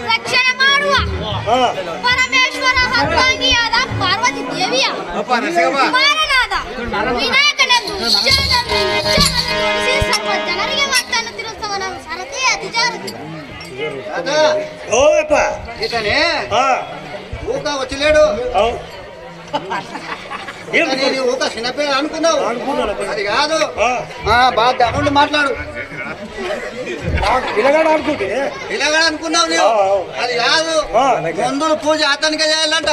ರಕ್ಷಣೆ ಮಾಡುವ ಪರಮೇಶ್ವರ ಹತ್ತಾಂಗಿಯಾದ ಪಾರ್ವತಿ ದೇವಿಯ ಕುಮಾರನಾದ ವಿನಾಯಕನೆಂದು ಸರ್ವ ಜನರಿಗೆ ಮಾತನ್ನು ತಿಳಿಸುವ ನಮ್ಮ ಸರತಿ ಅತಿಜಾರತಿ ఊక వచ్చలేడు ఊక చిన్నపిల్ల అనుకున్నావు అది కాదు బాగా దగ్గరుండి మాట్లాడు పిల్లగాడు అనుకున్నావు నువ్వు అది కాదు మందులు పూజ అతనికే చేయాలంట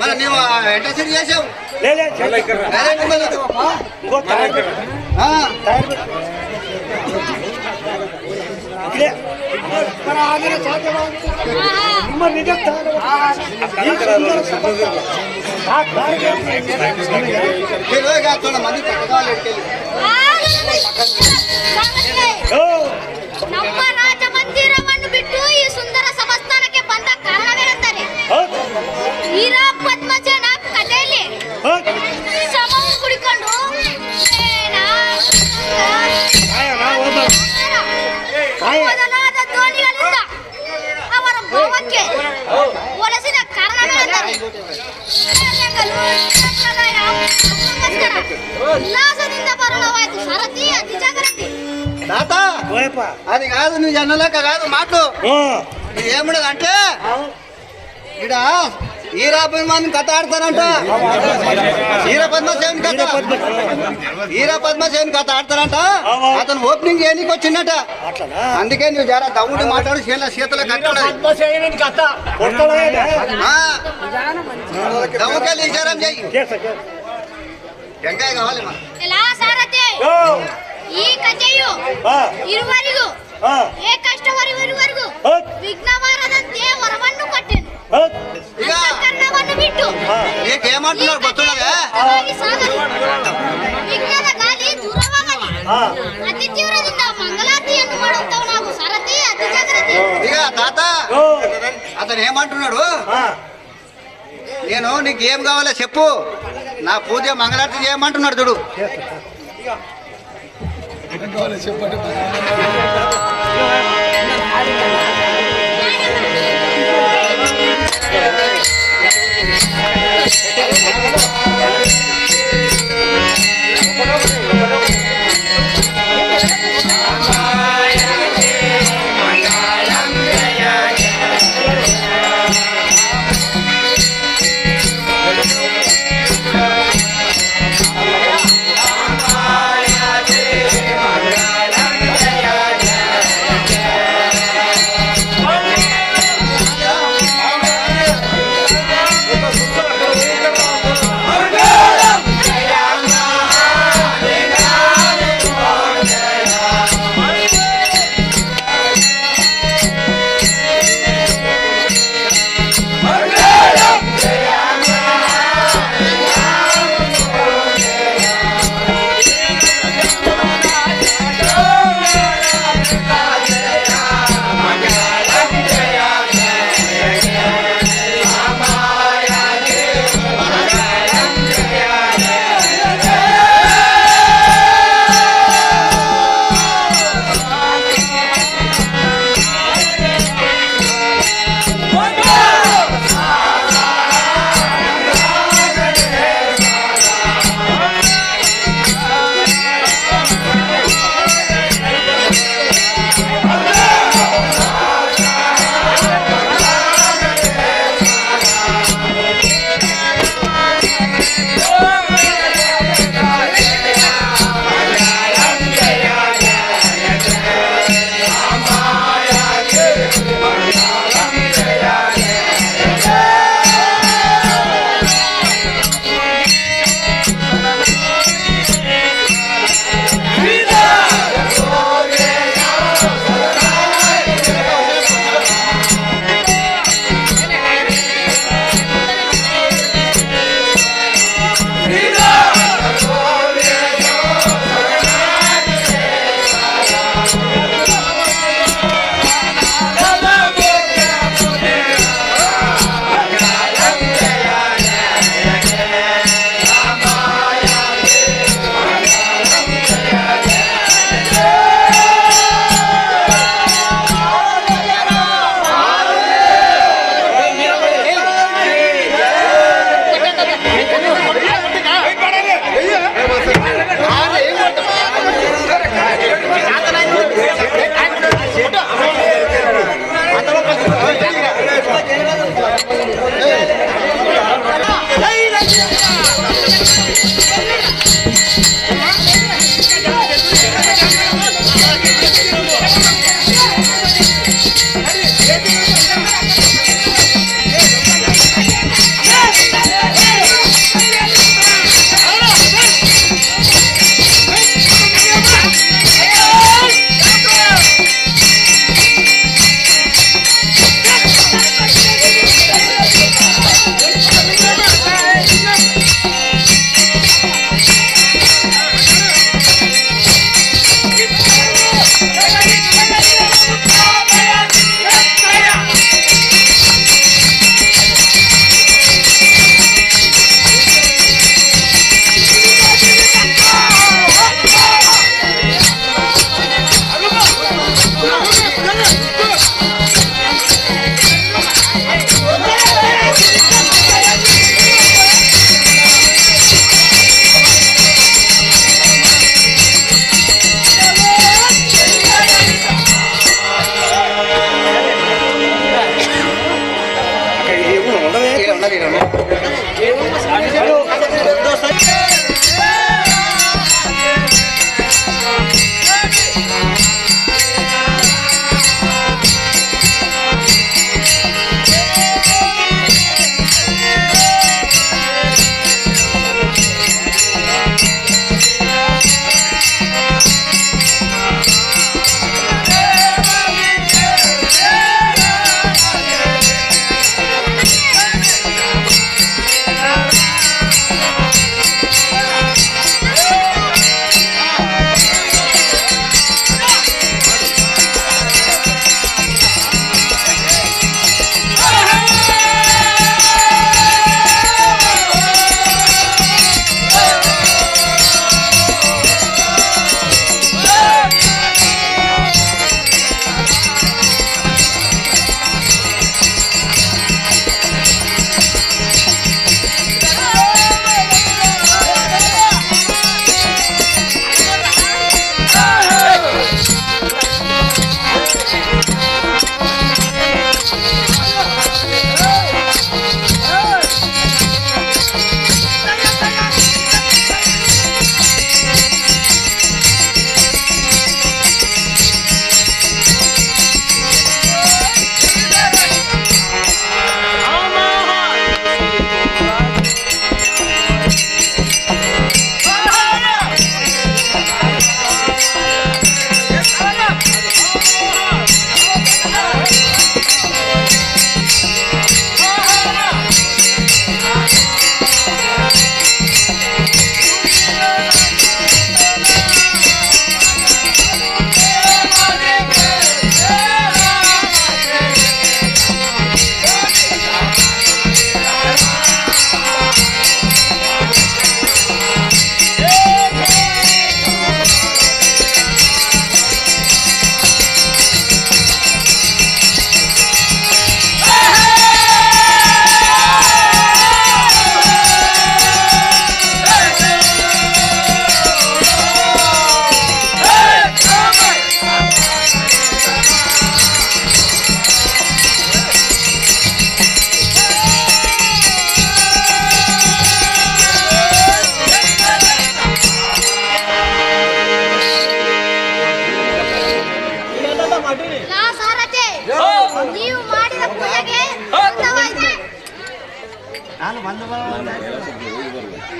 మరి నువ్వు ఎంత సిరి చేసావు మంది ನಮ್ಮ ರಾಜ ಮಂದಿರವನ್ನು ಬಿಟ್ಟು ಈ ಸುಂದರ ಸಂಸ್ಥಾನಕ್ಕೆ ಬಂದ ಕಾರಣವೇನೆಂದರೆ ಹೀರಾ ಪದ್ಮಜನ ಕಥೆಯಲ್ಲಿ ಸಮವು ಕುಡಿಕೊಂಡು ಮೊದಲಾದ ಧ್ವನಿಗಳಿಂದ ಅವರ ಭಾವಕ್ಕೆ ಒಲಿಸಿದ ಕಾರಣವೇನೆಂದರೆ ಉಲ್ಲಾಸದಿಂದ ಬರಲವಾಯಿತು ಸರತಿ ಅತಿ ಜಾಗೃತಿ అది కాదు నువ్వు జనలేక కాదు మాటలు ఏముండదు అంటే ఇక్కడ ఈరాపద్మని కథ ఆడతారంట ఈరాపద్మసేవుని కథ ఆడతారంట అతను ఓపెనింగ్ చేయడానికి వచ్చిందట అందుకే నువ్వు జర దమ్ముడి మాట్లాడు శీతల దమ్ముకెళ్ళి విచారం చెయ్యి వెంకాయ కావాలి ಈ ಕಥೆಯು ಇರುವರೆಗೂ ಏಕಷ್ಟವರೆಗೂ ವಿಘ್ನವಾರದಂತೆ ವರವನ್ನು ಕೊಟ್ಟೆನು ಕರ್ಣವನ್ನು ಬಿಟ್ಟು ఏమంటున్నాడు ಗೊತ್ತುన్నదే ವಿಘ್ನದ ಗಾಳಿ ದೂರವಾಗಲಿ ಅತಿ ತೀವ್ರದಿಂದ ಮಂಗಲಾತಿಯನ್ನು ಮಾಡುತ್ತವು ನಾವು ಸರತಿ ಅತಿ ಜಾಗೃತಿ ಈಗ ತಾತ అతను ఏమంటున్నాడు నేను నీకు ఏం కావాలో చెప్పు నా పూజ మంగళారతి చేయమంటున్నాడు చూడు చెప్పండి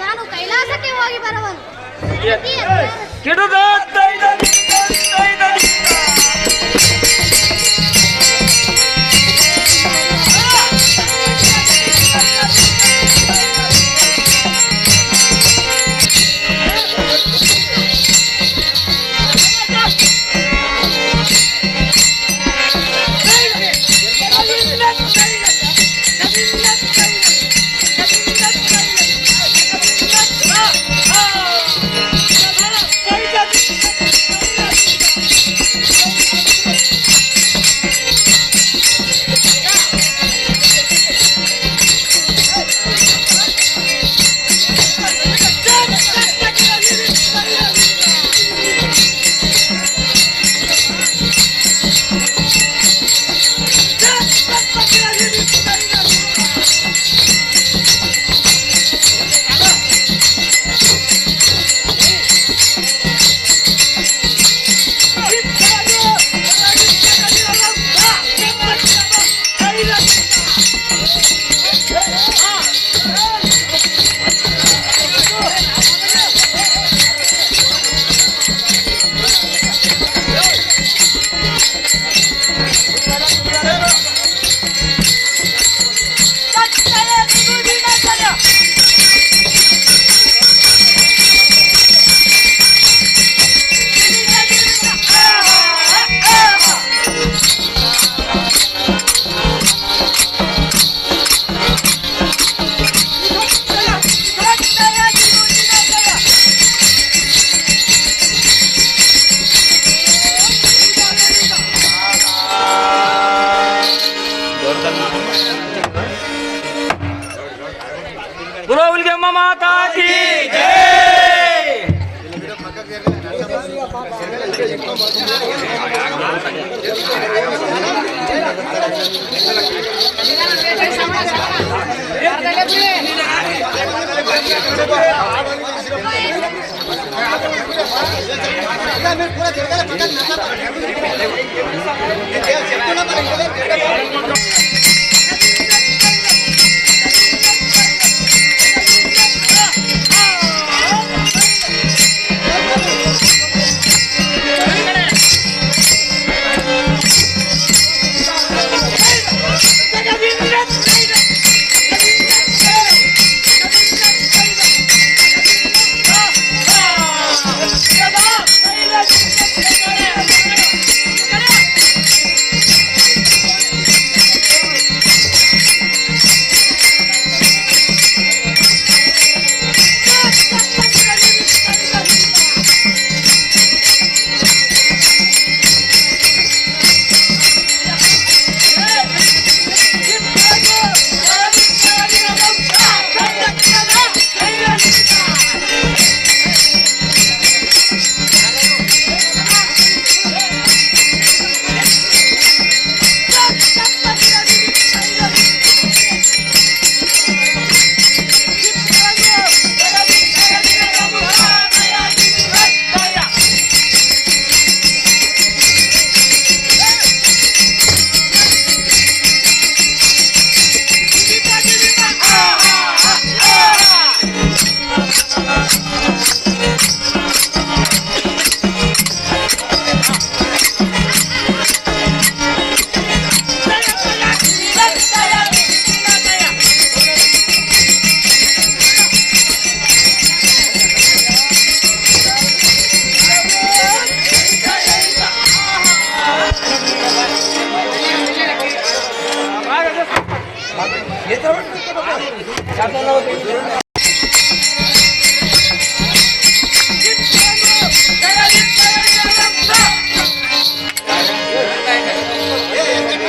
ನಾನು ಕೈಲಾಸಕ್ಕೆ ಹೋಗಿ ಬರುವನು. माता की जय।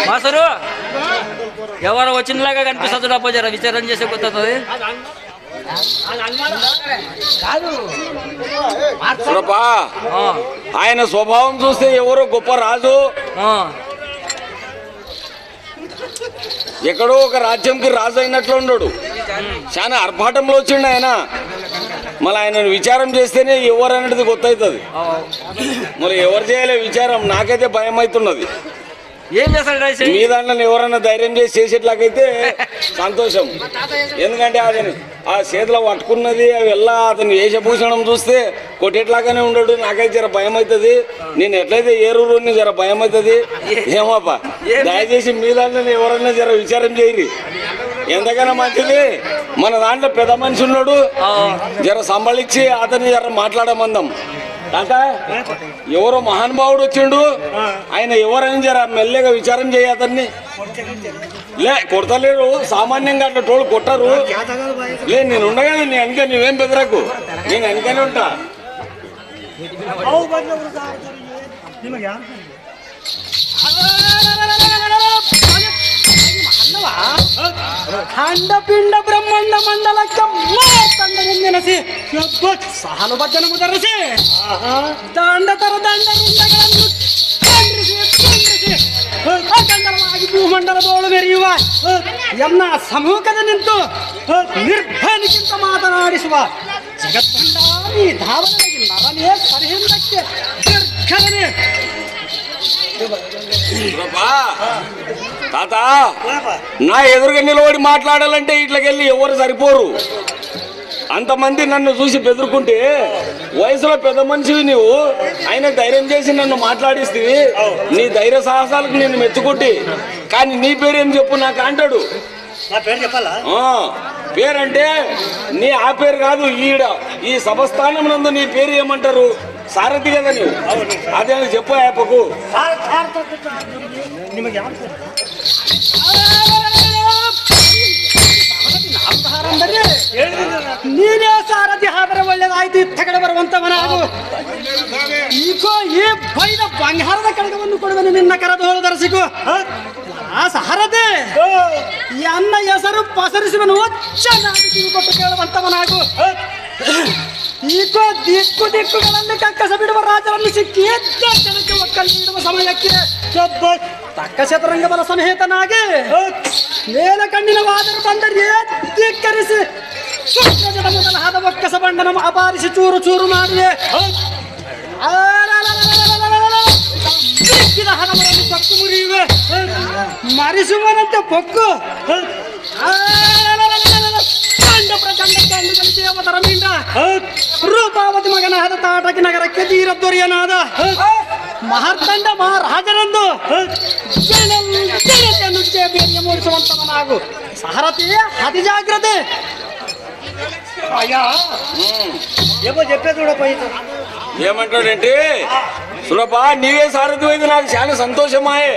మాస్టరు ఎవరు వచ్చినలాగా కనిపిస్తుంది అప్ప జర విచారం చేసే కొత్తది ఆయన స్వభావం చూస్తే ఎవరో గొప్ప రాజు ఎక్కడో ఒక రాజ్యంకి రాజు అయినట్లు ఉండడు చాలా ఆర్భాటంలో వచ్చిండు ఆయన మళ్ళీ ఆయనను విచారం చేస్తేనే ఎవరు అనేది గుర్తవుతుంది మరి ఎవరు చేయాలి విచారం నాకైతే భయం అవుతున్నది ఏం చేస్తాడు రాసి మీ దాంట్లో ఎవరన్నా ధైర్యం చేసి చేసేట్లాగైతే సంతోషం. ఎందుకంటే అతను ఆ చేతిలో పట్టుకున్నది అవి ఎలా అతను వేషభూషణం చూస్తే కొట్టేట్లాగానే ఉండడు. నాకైతే జర భయం అవుతుంది. నేను ఎట్లయితే ఏరూరు జర భయం అవుతుంది. ఏమోపా దయచేసి మీ దాంట్లో ఎవరన్నా జర విచారం చేయరు. ఎంతకైనా మంచిది మన దాంట్లో పెద్ద మనిషి ఉన్నాడు, జర సంబళించి అతన్ని జర మాట్లాడమందాం. కాక ఎవరో మహానుభావుడు వచ్చిండు, ఆయన ఎవరైనా జర మెల్లగా విచారం చేయ అతన్ని. లే కొడతలేరు, సామాన్యంగా అట్లా టోళ్ళు కొట్టరు. లే నేను ఉండగా నీ వెనక నువ్వేం బెదరకు, నేను వెనకనే ఉంటా. ಖಂಡಪಿಂಡ ಬ್ರಹ್ಮಾಂಡ ಮಂಡಲಕ್ಕೆ ತಂಡ ನೆನೆಸಿ ಸಹಾನುಭಜನము ಧರಿಸಿ ದಂಡ ತರ ದಂಡಗಳನ್ನು ಅಖಂಡವಾಗಿ ಭೂಮಂಡಲದೋಳು ಮೆರೆಯುವ ಎನ್ನ ಸಮ್ಮುಖದ ನಿಂತು ನಿರ್ಭಯನಿಗಿಂತ ಮಾತನಾಡಿಸುವ ಜಗತ್ತಂಡಾರಿ ಧಾವನೆಗೆ ನರನೇ ಪರಿಹಿಂದಕ್ಕೆ ದೀರ್ಘನೆ తాత నా ఎదురుగా నిలబడి మాట్లాడాలంటే ఇట్లకెళ్ళి ఎవరు సరిపోరు. అంతమంది నన్ను చూసి బెదురుకుంటే వయసులో పెద్ద మనిషివి నీవు, ఆయన ధైర్యం చేసి నన్ను మాట్లాడిస్తేవి. నీ ధైర్య సాహసాలకు నేను మెచ్చుకుంటే, కానీ నీ పేరేం చెప్పు నాకు అంటాడు. పేరంటే నీ ఆ పేరు కాదు, ఈ సభస్థానం నందు నీ పేరు ఏమంటారు? సారథి కదా నీవు, అదే చెప్పు యాపకు. ನೀನೇ ಸಾರಥಿ ಆದ್ರೆ ಒಳ್ಳೇದಾಯ್ತು. ಇತ್ತಗಡೆ ಬರುವಂತವನಾಗು. ಈಗೋ ಈ ಬೈದ ಬಂಗಾರದ ಕಡಗವನ್ನು ಕೊಡುವನು ನಿನ್ನ ಕರದೋಳು ಧರಿಸಿಕೋ. ಆ ಸಾರಥಿ ಅನ್ನ ಹೆಸರು ಪಸರಿಸುವನು ಚೆನ್ನಾಗಿ ಕಿವಿಕೊಟ್ಟು ಕೇಳುವಂತವನಾಗು. ಈಗೋ ದಿಕ್ಕು ದಿಕ್ಕುಗಳನ್ನು ಕಕ್ಕಸ ಬಿಡುವ ರಾಜರನ್ನು ಸಿಕ್ಕಿ ಜನಕ್ಕೆ ಒಕ್ಕಲ್ಲಿ ನೀಡುವ ಸಮಯಕ್ಕೆ ತಕ್ಕ ಶತರಂಗ ಬಲ ಸಮೇತನಾಗಿ ಮೇಲ ಕಣ್ಣಿನ ವಾದರು ಬಂದರೆ ಧಿಕ್ಕರಿಸಿ ಶುಕ್ರಜದ ಮೊದಲಾದ ಒಕ್ಕಸ ಬಂಡನ ಅಪಾರಿಸಿ ಚೂರು ಚೂರು ಮಾಡಿದೆ. ದಿಕ್ಕಿದ ಹಣವನ್ನು ಪಕ್ಕು ಮುರಿಯುವೆ ಮರಿಸುವನಂತೆ ಪೊಕ್ಕು ಪ್ರಚಂಡ ದೇವತರ ಮೀಂಡ ರೂಪಾವತಿ ಮಗನಾದ ತಾಟಕಿ ನಗರಕ್ಕೆ ತೀರ ದೊರೆಯನಾದ ಮಹಾರ್ತಂಡ ಮಹಾರಾಜರಂದು ಜನತೆಯನ್ನು ಬೇರಿಯ ಮೂಡಿಸುವಂತವನಾಗು. ಸಾರಥಿ ಅತಿ ಜಾಗ್ರತೆ. ఏమంటాడంటే సులభ నీవే సారథి అయితే నాకు చాలా సంతోషమాయే.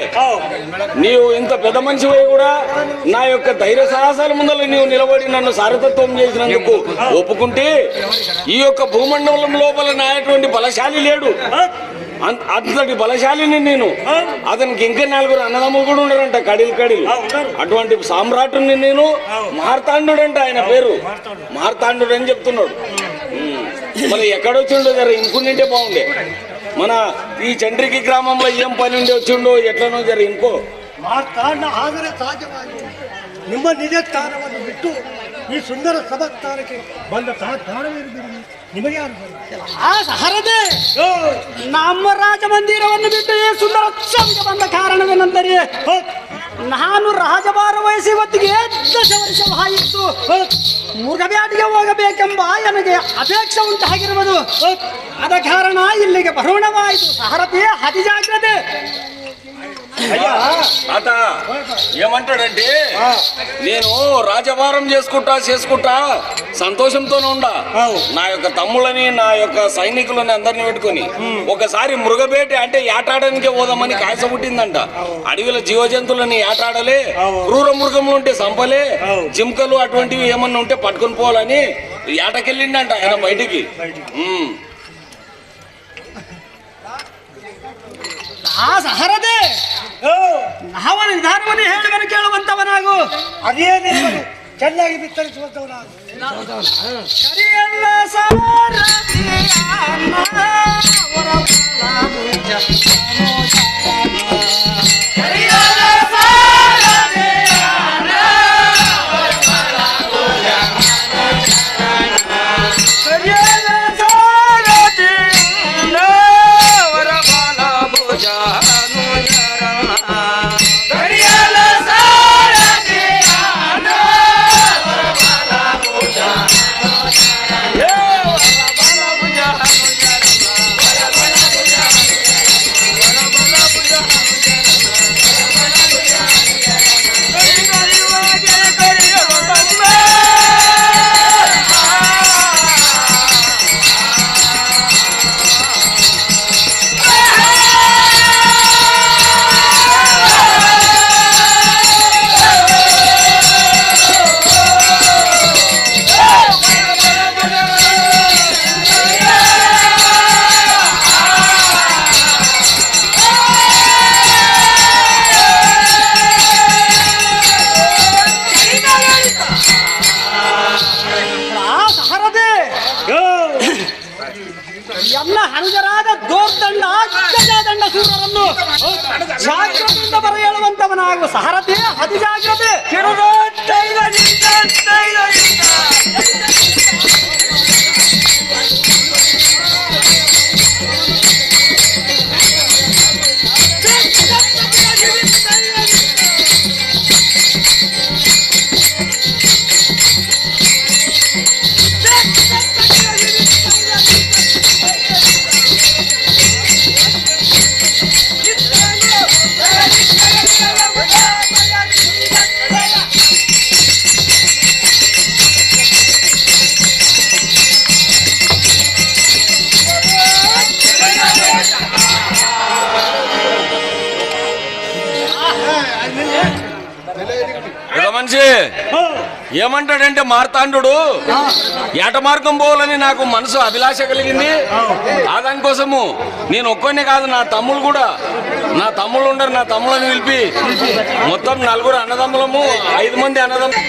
నీవు ఇంత పెద్ద మనిషి కూడా నా యొక్క ధైర్య సాహసాల ముందర నీవు నిలబడి నన్ను సారథత్వం చేసినందుకు ఒప్పుకుంటే, ఈ యొక్క భూమండలం లోపల నాయటువంటి బలశాలి లేడు. అంతటి బలశాలిని నేను. అతనికి ఇంకా 4 అన్నదమ్ములు కూడా ఉండరంట, కడిలు. అటువంటి సామ్రాటుని నేను. మార్తాండు అంట ఆయన పేరు, మార్తాండు అని చెప్తున్నాడు. మరి ఎక్కడొచ్చిండో జర ఇంకుంటే బాగుండే. మన ఈ చండ్రికి గ్రామంలో ఏం పని ఉండి వచ్చిండో ఎట్లనో జర ఇంకో. ಮಾರ್ತಾಂಡ ಆದರೆ ಸಹಜವಾಗಿ ನಿಮ್ಮ ನಿಜ ಸ್ಥಾನವನ್ನು ಬಿಟ್ಟು ಈ ಸುಂದರ ಸಭಾಸ್ಥಾನಕ್ಕೆ ಬಂದ ತಾಣವೇನು ನಿಮಗೆ ಸಾರಥಿ ನಮ್ಮ ರಾಜ ಮಂದಿರವನ್ನು ಬಿಟ್ಟು ಈ ಸುಂದರ ಸಭೆಗೆ ಬಂದ ಕಾರಣವೇನೆಂದರೆ, ನಾನು ರಾಜಭಾರ ವಹಿಸಿ ಹೊತ್ತಿಗೆ 10 ವರ್ಷವಾಯಿತು. ಮುರುಘಬೇಟೆಗೆ ಹೋಗಬೇಕೆಂಬ ನನಗೆ ಅಪೇಕ್ಷೆ ಉಂಟಾಗಿರುವುದು. ಆದ ಕಾರಣ ಇಲ್ಲಿಗೆ ಬರೋಣವಾಯಿತು. ಸಾರಥಿ ಅತಿ ಜಾಗ್ರತೆ. తాత ఏమంటాడంటే, నేను రాజభారం చేసుకుంటా సంతోషంతోనే ఉండా. నా యొక్క తమ్ముళ్ళని నా యొక్క సైనికులని అందరిని పెట్టుకుని ఒకసారి మృగబేట అంటే ఆటాడడానికే పోదామని కాయస పుట్టిందంట. అడవిలో జీవజంతువులని ఆటాడలే, క్రూర మృగములు ఉంటే సంపలే, జింకలు అటువంటివి ఏమన్నా ఉంటే పట్టుకుని పోవాలని ఏటకెళ్ళిండంట ఆయన బయటికి. ಸಾರಥಿ ಅವನ ನಿಧಾನವನ್ನು ಹೇಳುವನು ಕೇಳುವಂತವನಾಗು. ಅದೇನೇ ಚೆನ್ನಾಗಿ ಬಿತ್ತರಿಸುವಂತವನಾಗು. ಕರಿಯಲ್ಲ ಸಾರಥಿ ಜಾಗ್ರತೆಯಿಂದ ಬರ ಹೇಳುವಂತವನಾಗುವ ಸಾರಥಿ ಅತಿ ಜಾಗ್ರತೆ. మనిషి ఏమంటాడంటే మార్తాండు ఏట మార్గం పోవాలని నాకు మనసు అభిలాష కలిగింది. ఆ దానికోసము నేను ఒక్కనే కాదు, నా తమ్ముళ్ళు కూడా, నా తమ్ముళ్ళు ఉండరు, నా తమ్ముళ్ళని పిలిపి మొత్తం 4 అన్నదమ్ములము, 5 మంది అన్నదమ్ములు.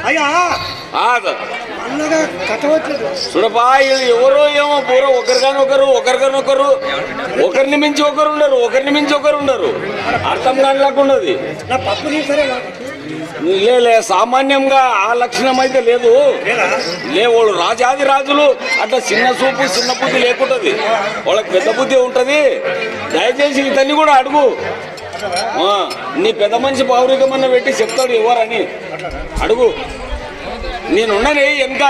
అయ్యా అన్నగా కట్టవట్లేదు చూడపా, వీళ్ళు ఎవరో ఏమో పూర ఒకరిగానొకరు ఒకరిని మించి ఒకరు ఉండరు, అర్థం కానిలాకున్నది. నా పప్పు తీసరే లే సామాన్యంగా ఆ లక్షణం అయితే లేదు. వాళ్ళు రాజాది రాజులు అట్లా చిన్న చూపు చిన్న బుద్ధి లేకుంటది, వాళ్ళకి పెద్ద బుద్ధి ఉంటది. దయచేసి ఇతన్ని కూడా అడుగు, నీ పెద్ద మనిషి పౌరికమన్న పెట్టి చెప్తాడు ఎవరని అడుగు. నేనున్నది వెనక,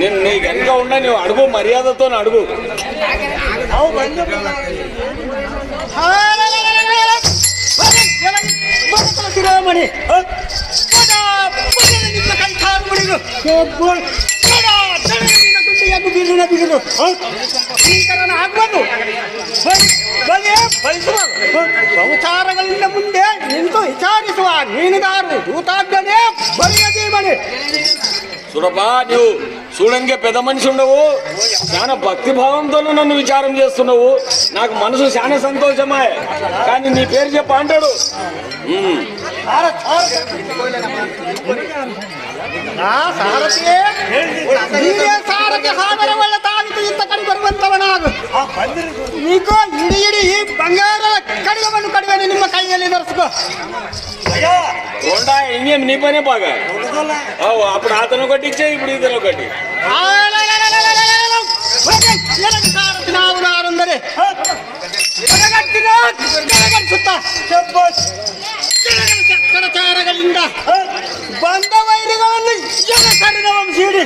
నేను నీ వెనక ఉన్నా, నువ్వు అడుగు, మర్యాదతో అడుగు. శిరోమణి ಸಂಸಾರಗಳಿಂದ ಮುಂದೆ ನಿಂತು ವಿಚಾರಿಸುವ ನೀನುಗಾರು ದೂತಾಜ್ಞನೇ ಬಲಿಯದೀಮಣಿ. ಸುರಪ್ಪ, ನೀವು చూడంగా పెద్ద మనిషి ఉండవు, చాలా భక్తి భావంతో నన్ను విచారం చేస్తున్నావు. నాకు మనసు చాలా సంతోషమే. కానీ నీ పేరు చెప్ప అంటాడు. నీకు ఇడి ఇడి బంగాರ కడిగమను కడిగని ನಿಮ್ಮ ಕೈಯಲ್ಲಿ ನರ್ಸ್ಕೋ కొండా ఇంకేం నీ పనే బాగా. అప్పుడు అతను ఒకటి ఇచ్చే, ఇప్పుడు ఇతను ఒకటి. ಬಂದ ವೈರಿಗಳನ್ನು ಸರಿನವಂಶೀಡಿ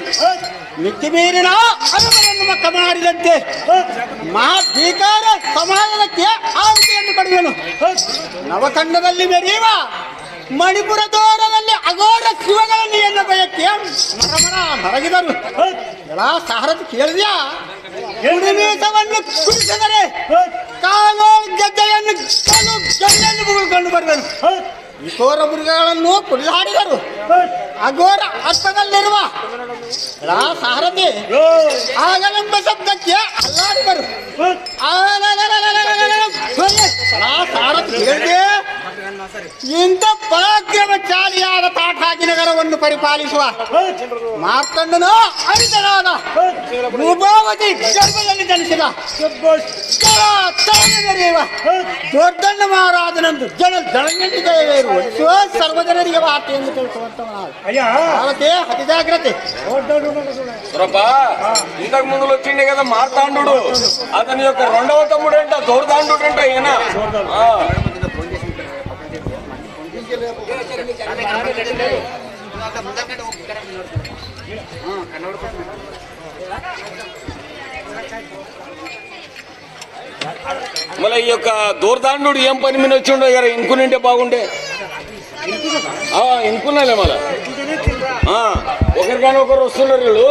ಮಿಕ್ಕಿ ಮೀರಿನ ಅನುಮರನ್ನು ಮಕ್ಕ ಮಾಡಿದಂತೆ ಮಹಾ ಭೀಕಾರ ಸಮಾಜಕ್ಕೆ ಆಹುತಿಯನ್ನು ಪಡೆದನು. ನವಖಂಡದಲ್ಲಿ ಮೆರೆಯುವ ಮಣಿಪುರ ದೂರದಲ್ಲಿ ಅಘೋರ ಶಿವಗಳನ್ನು ಎನ್ನ ಬಯಕೆ ಮರಮರ ಮರಗಿದರು. ಎಲ್ಲ ಸಾರಥಿ ಕೇಳಿದ್ಯಾ? ಕುಡಿಮೀಸವನ್ನು ಕುಡಿಸಿದರೆ ಕಾಲೋಳು ಗೆಜ್ಜೆಯನ್ನು ಗೆಜ್ಜೆಯನ್ನು ಮುಗಿದುಕೊಂಡು ಬರುವನು. ಈ ಘೋರ ಮೃಗಗಳನ್ನು ಕುಡಿದಾಡಿದರು. ಅಘೋರ ಅರ್ಥದಲ್ಲಿರುವ ಸಾರಥಿ ಆಗಲೆಂಬ ಶಬ್ದಕ್ಕೆ ಅಲ್ಲಾಡಿದರು. ಸಾರಥಿ ಹೇಳಿದೆ, ಇಂಥ ಪರಾಕ್ರಮಶಾಲಿಯಾದ ತಾಟಾಗಿ ನಗರವನ್ನು ಪರಿಪಾಲಿಸುವ ಮಾರ್ಕಂಡನು ಅರಿತನಾದ ಭೂಭಾವತಿ ಗರ್ಭದಲ್ಲಿ ಜನಿಸಿದ ದೊಡ್ಡಣ್ಣ ಮಹಾರಾಜನಂದು ಜಳಂಗನಿಗೆ ಸರ್ವಜನರಿಗೆ ವಾರ್ತೆಯನ್ನು ತಿಳಿಸುವಂತವನಾದ ಅತಿ ಜಾಗ್ರತೆ. ఇంతకు ముందు వచ్చిండే కదా మార్తాండు, అతని యొక్క రెండవ తమ్ముడు అంట దౌర్దాండు అంట. ఈయన మళ్ళీ ఈ యొక్క దూర్దాండు ఏం పని మీద వచ్చిండో గారు ఇనుకునింటే బాగుండే. ఇనుకున్నాలే మళ్ళా ఒకరికైనా ఒకరు వస్తున్నారు. వీళ్ళు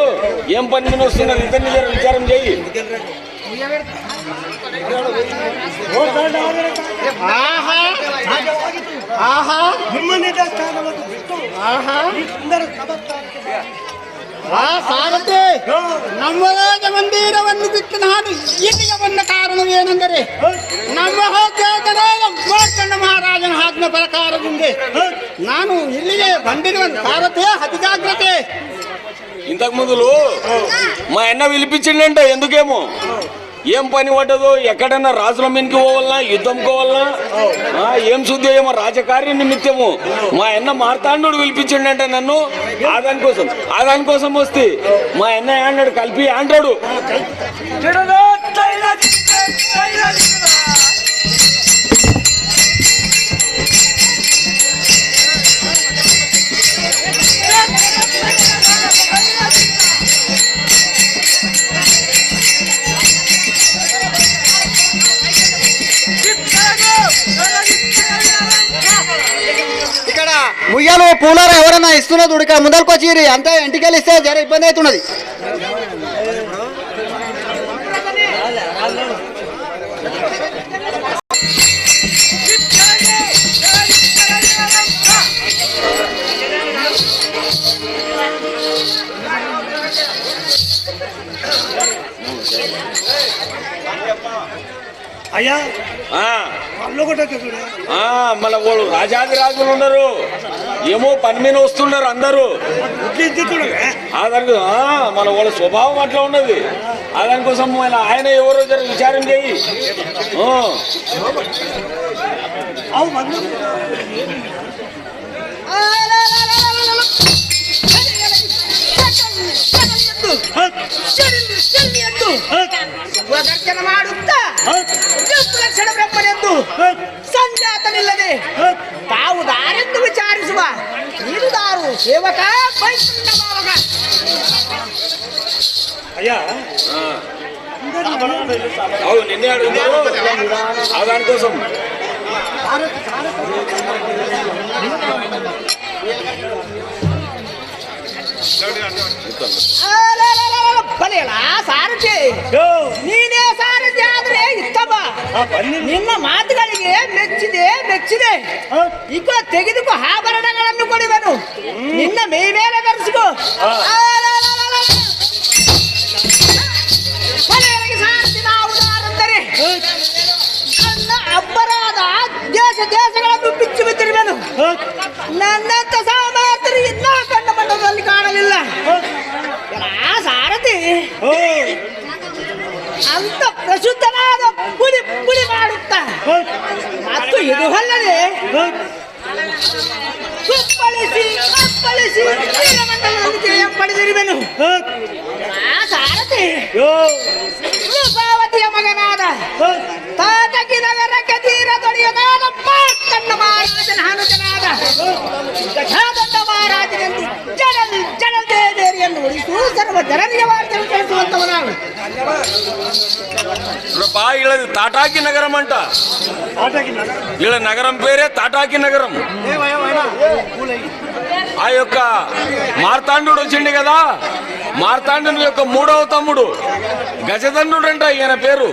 ఏం పని మీద వస్తున్నారు? ఇతని దగ్గర విచారం చేయి. ಸಾರಥಿ, ನಮ್ಮ ರಾಜ ಮಂದಿರವನ್ನು ಬಿಟ್ಟು ನಾನು ಇಲ್ಲಿಗೆ ಬಂದ ಕಾರಣವೇನೆಂದರೆ ನಮ್ಮ ಮಾರ್ಕಂಡ ಮಹಾರಾಜನ ಆಜ್ಞೆ ಪ್ರಕಾರದಿಂದ ನಾನು ಇಲ್ಲಿಗೆ ಬಂದಿರುವ ಸಾರಥಿ ಅತಿ ಜಾಗ್ರತೆ. ఇంతకు ముందులు మా అన్న పిలిపించిండంట. ఎందుకేమో ఏం పని పడ్డదో, ఎక్కడన్నా రాజుల మీదకి పోవాలన్నా, యుద్ధం పోవాలన్నా, ఏం శుద్ధి ఏమో రాజకార్య నిమిత్తము మా అన్న మార్తాండు పిలిపించిండంట నన్ను. ఆదానికోసం వస్తే మా అన్న అన్నాడు కలిపి అంటాడు. ఇక్కడ ముయ్యాలు పూలార ఎవరన్నా ఇస్తున్నది ఉడిక ముందరికొచ్చి అంతా ఇంటికెళ్ళి ఇస్తే జర ఇబ్బంది అవుతున్నది. అయ్యా మళ్ళీ వాళ్ళు రాజాది రాజులు ఉన్నారు, ఏమో పని మీద వస్తున్నారు అందరూ. దానికి మన వాళ్ళ స్వభావం అట్లా ఉన్నది. దానికోసం ఆయన ఎవరో జర విచారం చేయి. ಸ್ವದರ್ಶನ ಮಾಡುತ್ತಾ ಲಕ್ಷಣ ಬ್ರಹ್ಮನೆಂದು ಸಂಜಾತನಿಲ್ಲದೆ ತಾವು ದಾರೆಂದು ವಿಚಾರಿಸುವ ಇದು ದಾರು ಸೇವಕ ವೈಷ್ಣವ ಭಾವಕ. అయ్యా నిన్నే అడుగుతారు దానికోసం. ಬಲೆಯಲ್ಲ ಸಾರಥಿ, ನೀನೇ ಸಾರಥಿ ಆದ್ರೆ ಇತ್ತವ. ನಿನ್ನ ಮಾತುಗಳಿಗೆ ಮೆಚ್ಚಿದೆ. ಈಗ ತೆಗೆದುಕೋ ಆಭರಣಗಳನ್ನು ಕೊಡುವೆನು, ನಿನ್ನ ಮೈ ಮೇಲೆ ಧರಿಸಿಕೋ. ನನ್ನಂತ ಸಾಮರ್ಥ್ಯ ಇನ್ನೂ ಕಣ್ಣ ಮಂಡಲದಲ್ಲಿ ಕಾಣಲಿಲ್ಲ. ಸಾರಥಿ ಅಂತ ಪ್ರಶುದ್ಧನಾದ ಪುಡಿ ಪುಡಿ ಮಾಡುತ್ತಾ ಮತ್ತು ಇದು ಅಲ್ಲದೆ ಕುಪ್ಪಳಿಸಿ ಕಪ್ಪಳಿಸಿ ಮಂಡಲದಲ್ಲಿ ಪಡೆದಿರುವೆನು. ಸಾರಥಿ ರೂಪಾವತಿಯ ಮಗನಾದ ತಾತಕಿ ನಗರಕ್ಕೆ ತೀರ ತೊಡೆಯದಾದ ಮಾರ್ಕಂಡ ಮಹಾರಾಜನ ಹನುಜನಾದ ಗಜಾದಂಡ ಮಹಾರಾಜನೆಂದು ಜಡಲ್ ದೇವರಿಯನ್ನು ಉಳಿಸು ಸರ್ವ ಜನರಿಗೆ ವಾರ್ತೆ ತಿಳಿಸುವಂತವನಾಗು. ఇళ్ళది తాటాకి నగరం అంట. వీళ్ళ నగరం పేరే తాటాకి నగరం. ఆ యొక్క మార్తాండు వచ్చింది కదా, మార్తాండు యొక్క 3వ తమ్ముడు గజదండు అంట ఈయన పేరు.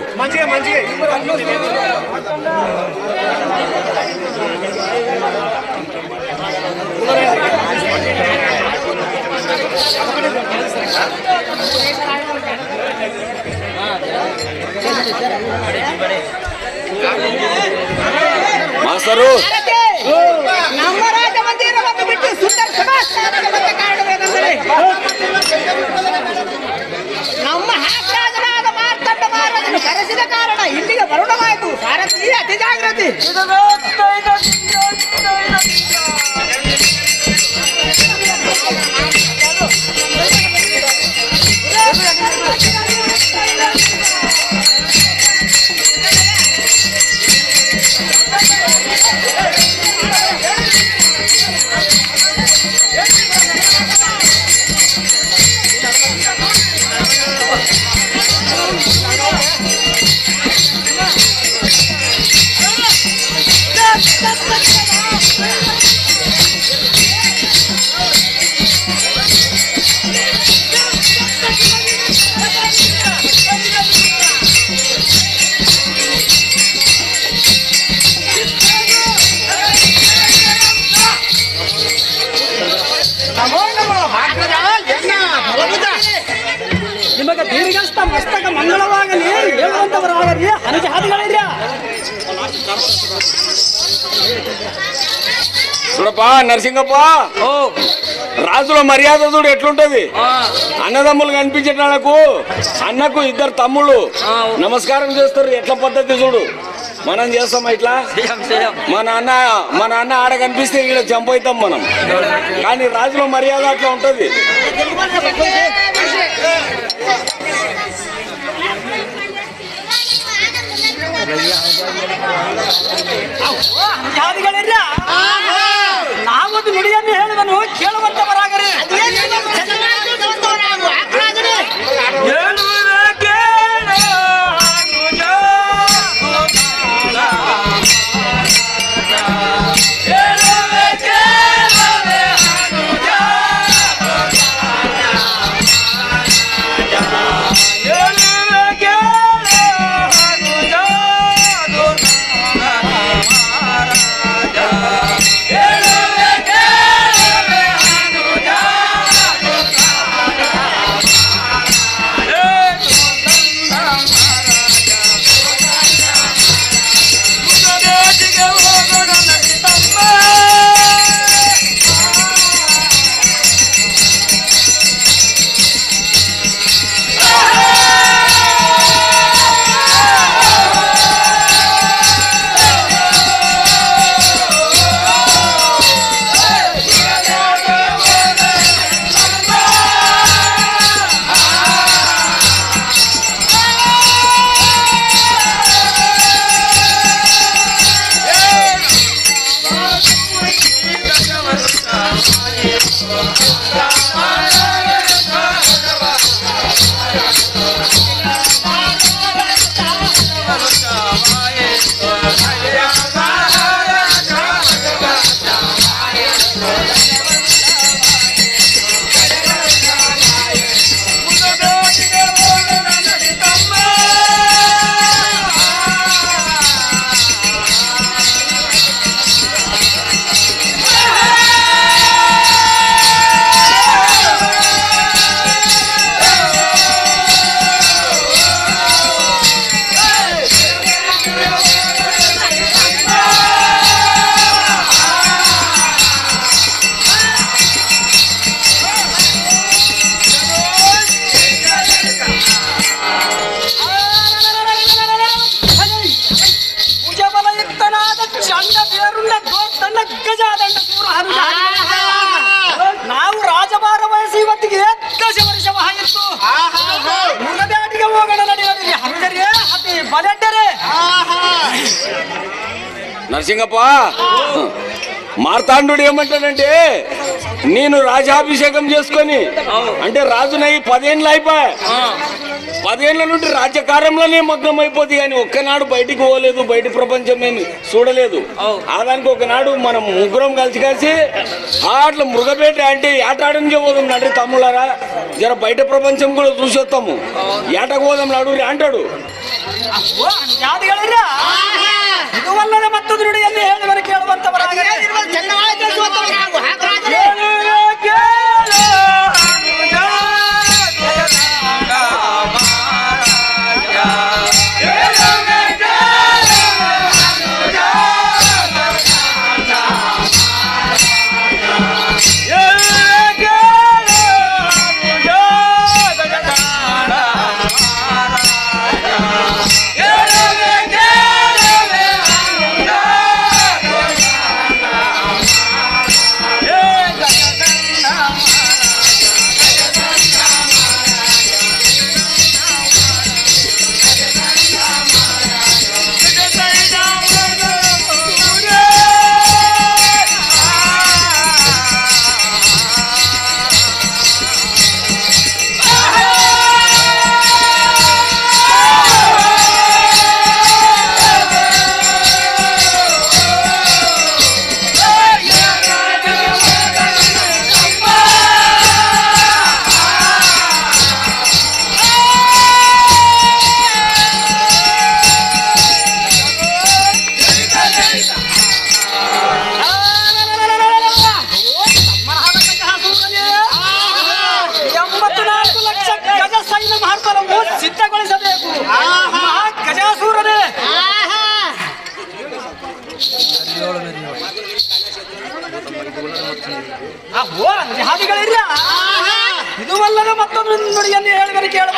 ಮಾಸ್ತರು ನಮ್ಮ ರಾಜ ಮಂದಿರವನ್ನು ಬಿಟ್ಟು ಸುಂದರ ಸಭಾಸ್ಥಾನಕ್ಕೆ ಬಂದ ಕಾರಣವೇನೆಂದರೆ ನಮ್ಮ ಹಾಸ್ರಾಜನಾದ ಮಾರ್ತಾಂಡ ಮಹಾರಾಜನು ಕರೆಸಿದ ಕಾರಣ ಇಲ್ಲಿಗೆ ಬರುಣವಾಯಿತು. ಸಾರಥಿ ಅತಿ ಜಾಗೃತಿ. ನಿಮಗೆ ದೀರ್ಘಸ್ಥ ಮಸ್ತಕ ಮಂಗಳವಾಗಲಿ ಹೇಳುವಂತವರಾಗಲಿ ಹನುಜಾದಿಗಳಿಲ್ಲ. చూడపా నరసింగప్ప, రాజుల మర్యాద చూడు ఎట్లుంటది. అన్నదమ్ములు కనిపించేటకు అన్నకు 2 తమ్ముళ్ళు నమస్కారం చేస్తారు. ఎట్లా పద్ధతి చూడు. మనం చేస్తాం ఇట్లా. మా నాన్న ఆడ కనిపిస్తే ఇక్కడ జంప్ అవుతాం మనం. కానీ రాజుల మర్యాద అట్లా ఉంటది. ನಾವೊಂದು ನುಡಿಯನ್ನು ಹೇಳುವನು ಕೇಳುವಂತವರಾಗರೆ. ಗಜಾದಂಡ ಸೂರ ಹನುಮ ನಾವು ರಾಜಭಾರ ವಯಸ್ಸು ಇವತ್ತಿಗೆ 10 ವರ್ಷವಾಯಿತು. ಮುರುಗಬೇಟಿಗೆ ಹೋಗೋಣ ನಡಿ ಹನುಮರೇ ಅತಿ ಬಲೆಡ್ಡರೆ. నరసింగప్ప మార్తాండు ఏమంటాడంటే నేను రాజాభిషేకం చేసుకొని అంటే రాజునై 10 ఏళ్ళు అయిపోయా. 10 ఏళ్ళ నుండి రాజ్యకార్యంలోనే మగ్నం అయిపోతుంది కానీ ఒక్కనాడు బయటికి పోలేదు, బయట ప్రపంచం ఏమి చూడలేదు. ఆదానికి ఒకనాడు మనం ముగ్గురం కలిసి అట్లా మృగపేట అంటే ఏటాడనికే పోదాం నడ్రి తమ్ముళ్ళారా, జర బయట ప్రపంచం కూడా చూసొస్తాము, ఏటకు పోదాం నడురి అంటాడు. ಇದುವಲ್ಲದೆ ಮತ್ತೊಂದು ನುಡಿಯಲ್ಲಿ ಹೇಳುವನು ಕೇಳುವಂತವರಾಗಲಿ. ಸಿದ್ಧಗೊಳಿಸಬೇಕು. ಗಜಾಸೂರನೇ ಹಾದಿಗಳಿಲ್ಲ. ಇದುವಲ್ಲದ ಮತ್ತೊಂದು ನುಡಿಯನ್ನು ಹೇಳಿದರೆ ಕೇಳುವ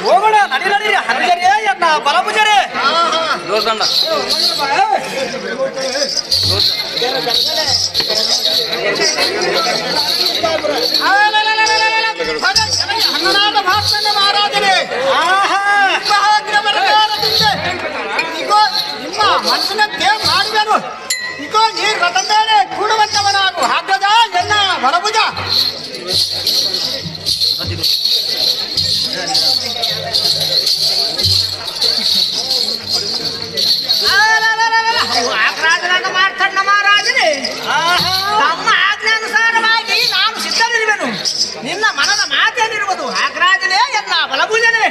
ಹೋಗೋಣ. ನಡಿ ನಡಿ ಹನುಜರೇ ಎನ್ನ ಬಲಭುಜರೇ. ದೋರ್ದಂಡ ನಿಮ್ಮ ಮನಸ್ಸಿನಂತೆ ಮಾಡುವೆನು. ಇಗೋ ಈ ರಥಂದೇನೆ ಕೂಡುವಂತವನಾಗು ಹಾಗದ ಎನ್ನ ಬಲಭುಜ. ಮಾರ್ತಾಂಡ ಮಹಾರಾಜನೇ, ತಮ್ಮ ಆಜ್ಞಾನುಸಾರವಾಗಿ ನಾನು ಸಿದ್ಧವಿರುವೆನು. ನಿನ್ನ ಮನದ ಮಾತೇನಿರುವುದು ಹಾಗರಾಜನೇ ಎನ್ನ ಬಲಭುಜನೇ.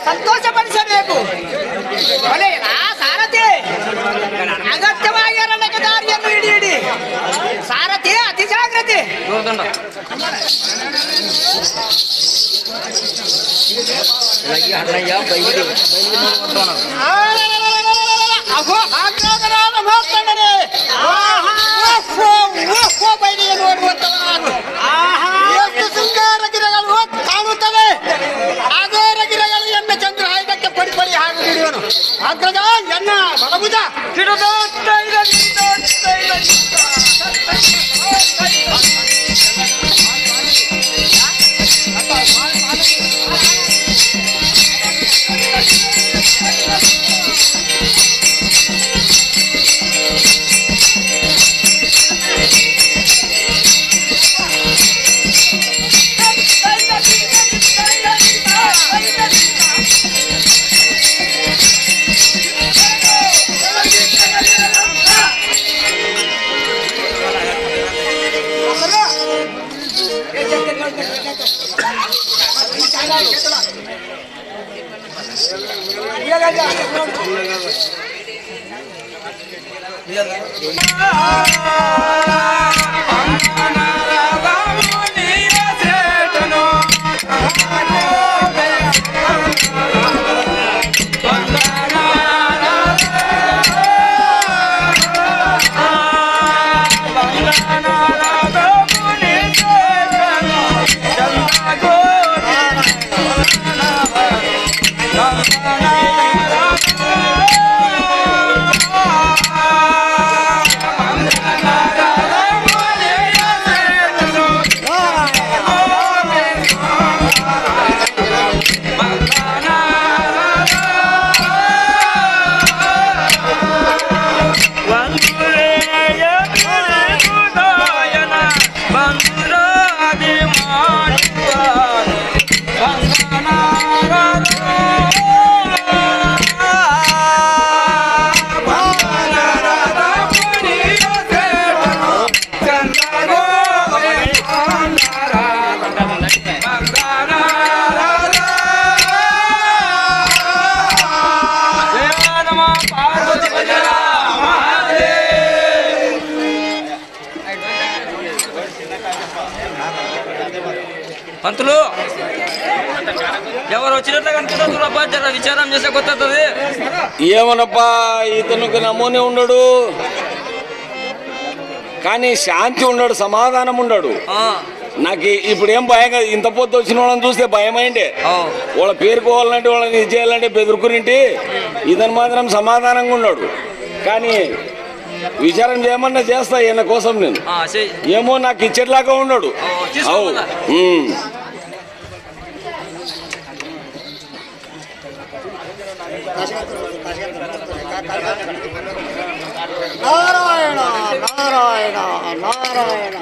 ಸಂತೋಷಪಡಿಸಬೇಕು. ಸಾರಥಿ ಅಗತ್ಯವಾಗಿ ಅರಣ್ಯಕ್ಕೆ ದಾರಿಯನ್ನು ಹಿಡಿಯಿಡಿ. ಸಾರಥಿ ಅತಿ ಜಾಗ್ರತೆ. ಶೃಂಗಾರ ಗಿರಗಳು ಕಾಣುತ್ತವೆ. ಅಗೋರ ಗಿರಗಳು ಎನ್ನ ಚಂದ್ರ ಆಯುಧಕ್ಕೆ ಪಡಿ ಪಡಿ ಹಾಗೆ ಹಿಡಿಯೋನು. ಅಗ್ರಜ ಎನ್ನ ಬಲಭುಜ పంతులు ఎవరు వచ్చినట్టు కనిపిస్తున్నప్ప జర విచారం చేసే కొత్తది. ఏమనప్పా ఇతనికి నమూనే ఉండడు, కానీ శాంతి ఉండడు, సమాధానం ఉండడు. నాకు ఇప్పుడు ఏం భయం కాదు. ఇంత పొద్దు వచ్చిన వాళ్ళని చూస్తే భయం అయిండే. వాళ్ళ పేరుకోవాలంటే వాళ్ళని ఇది చేయాలంటే బెదురుకునింటి. ఇతను మాత్రం సమాధానంగా ఉన్నాడు. కానీ విచారం చేయమన్నా చేస్తా ఈయన కోసం నేను. ఏమో నాకు ఇచ్చేట్లాగా ఉన్నాడు. నారాయణ నారాయణ నారాయణ.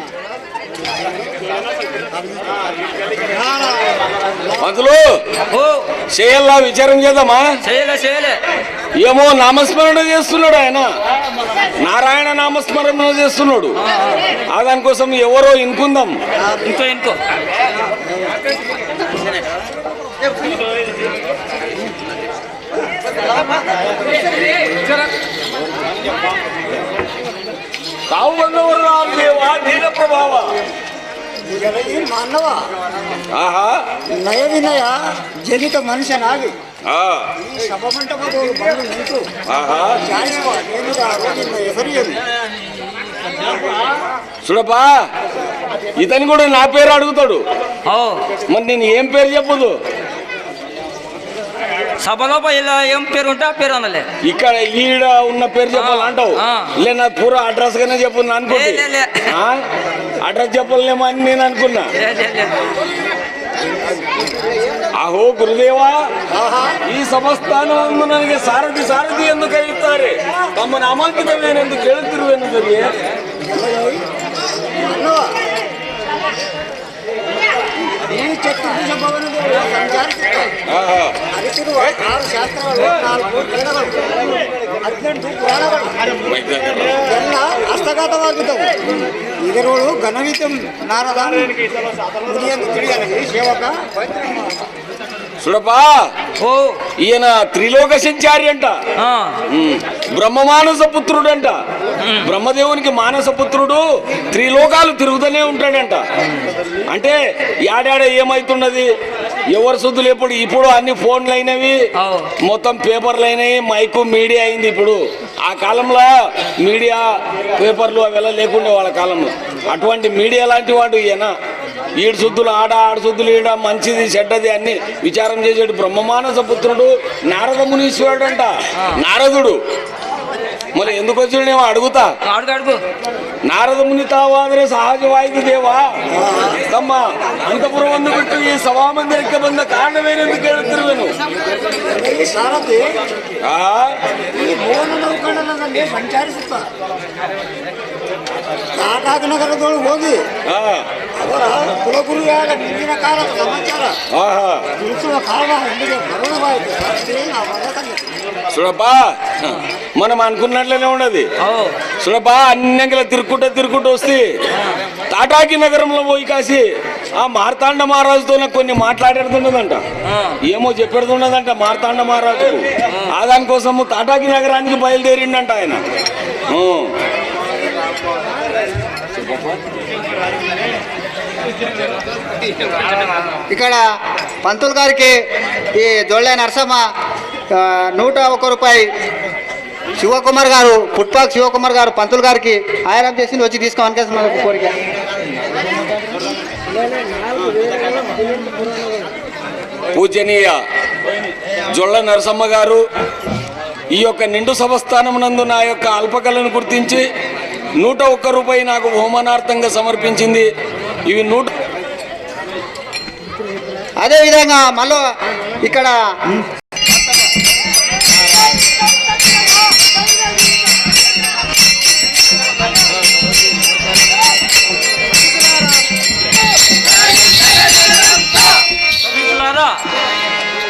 పంతులు చేయాలా? విచారం చేద్దామా? చేయలే ఏమో నామస్మరణ చేస్తున్నాడు ఆయన. నారాయణ నామస్మరణ చేస్తున్నాడు. ఆ దానికోసం ఎవరో ఇనుకుందాం. ఇంకో ತಾವು ಬಂದವರು ದೇವಾ ನೀನ ಪ್ರಭಾವ. ಮಾನವ ಆಹಾ ನಯ ವಿನಯ ಜನಿತ ಮನುಷ್ಯನಾಗಿ ಈ ಸಭಾಮಂಟಪದವರು ಬಂದು ನಿಂತು ಜಾಯಿಸುವ ನೇಮದ ರೋಗಿನ ಹೆಸರಿಯಲ್ಲಿ చూడప్పా ఇతను కూడా నా పేరు అడుగుతాడు. ఓ మరి నేను ఏం పేరు చెప్పదు? సభలో ఇలా ఏం పేరు ఉంటే ఆ పేరు అనలే. ఇక్కడ ఈడ ఉన్న పేరు చెప్పాలంటావు? లే నా పూరా అడ్రస్ గానే చెప్పు అనుకుంటే అడ్రస్ చెప్పలేమో అని నేను అనుకున్నా. అహో గురుదేవా, ఈ ಸಂಸ್ಥಾನವನ್ನು ನನಗೆ ಸಾರಥಿ ಎಂದು ಕರೆಯುತ್ತಾರೆ. ತಮ್ಮ ನಾಮಾಂಕಿತವೇನೆಂದು ಕೇಳುತ್ತಿರುವೆನುದರಿಯೇ? ಈ ಚತುರ್ಭುಜ ಭವನದಲ್ಲಿ ಅರಿತಿರುವ 6 ಶಾಸ್ತ್ರಗಳು, 4 ವೇದಗಳು, 18 ಪುರಾಣಗಳು ಎಲ್ಲ ಹಸ್ತಗತವಾಗಿದ್ದವು. ಇದರೊಳು ಘನವಿತ ನಾರದ ಮುನಿಯನ್ನು ತಿಳಿಯಲಿ ಸೇವಕ. చూడపా, ఓ ఈయన త్రిలోక సంచారి అంట, బ్రహ్మ మానస పుత్రుడు అంట. బ్రహ్మదేవునికి మానస పుత్రుడు, త్రిలోకాలు తిరుగుతూనే ఉంటాడంట. అంటే యాడాడ ఏమైతున్నది, ఎవరు శుద్ధులు ఇప్పుడు అన్ని ఫోన్లు అయినవి, మొత్తం పేపర్లు అయినాయి, మైకు మీడియా అయింది. ఇప్పుడు ఆ కాలంలో మీడియా పేపర్లు అవి లేకుండే వాళ్ళ కాలంలో. అటువంటి మీడియా లాంటి వాడు ఈయన. ఈడు శుద్ధులు ఆడ శుద్ధులు ఈడ, మంచిది చెడ్డది అన్ని విచారం చేసేడు బ్రహ్మమానస పుత్రుడు నారద మునీశ్వరుడు అంట. నారదుడు మరి ఎందుకు వచ్చినేమో అడుగుతా. నారద ముని ತಾವಾದರೆ ಸಹಜವಾಯಿತು ತಮ್ಮ ಅಂತಪುರವನ್ನು ಬಿಟ್ಟು ಈ ಸಭಾಮಂದಿರಕ್ಕೆ ಬಂದ ಕಾರಣವೇನೆಂದು ಕೇಳುತ್ತಿರುವೆನು. ಸಾರಥಿ ಈ ಭುವನ ನೌಕಾಣದಲ್ಲಿ ಸಂಚರಿಸುತ್ತ ಕಾಕಾನಗರದೊಳಗೆ ಹೋಗಿ ಅವರ ಕುಲಗುರುಯಾದ ಮುಂದಿನ ಕಾಲದ ಸಮಾಚಾರ ತಿಳಿಸುವ ಕಾರಣ ಇಲ್ಲಿಗೆ ಬರೋಣವಾಯಿತು. చూడప్పా, మనం అనుకున్నట్లనే ఉన్నది. చూడప్పా, అన్నంగా తిరుక్కుంటూ వస్తే తాటాకి నగరంలో పోయి కాసి ఆ మార్తాండ మహారాజుతో కొన్ని మాట్లాడేడుతున్నదంట. ఏమో చెప్పేడుతున్నదంట మార్తాండ మహారాజు. ఆ దానికోసము తాటాకి నగరానికి బయలుదేరిండంట ఆయన. ఇక్కడ పంతులు గారికి ఈ దొళ్ళ నరసమ్మ 101 రూపాయి శివకుమార్ గారు, ఫుట్పాక్ శివకుమార్ గారు పంతులు గారికి ఆయారం చేసి వచ్చి తీసుకోవాలని మనకు కోరిక. పూజనీయ జొళ్ళ నరసమ్మ గారు ఈ యొక్క నిండు సంస్థానమునందు నా యొక్క అల్పకలను గుర్తించి 101 రూపాయి నాకు బహుమానార్థంగా సమర్పించింది. ఇవి అదేవిధంగా మళ్ళీ ఇక్కడ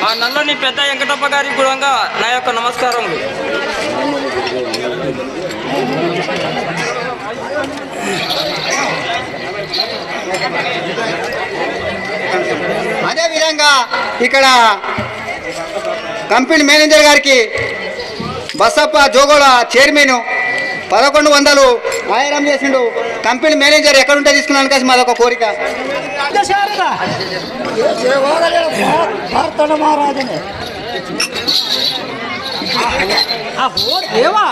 ఆ నల్లని పెద్ద వెంకటప్ప గారికి కూడా నా యొక్క నమస్కారములు. అదేవిధంగా ఇక్కడ కంపెనీ మేనేజర్ గారికి బసప్ప జోగోళ చైర్మన్ 1100 ఆయారం చేసిండు. కంపెనీ మేనేజర్ ఎక్కడుంటే తీసుకున్నాను kasi మాదొక కోరిక. మహారాజనే అహో దేవా,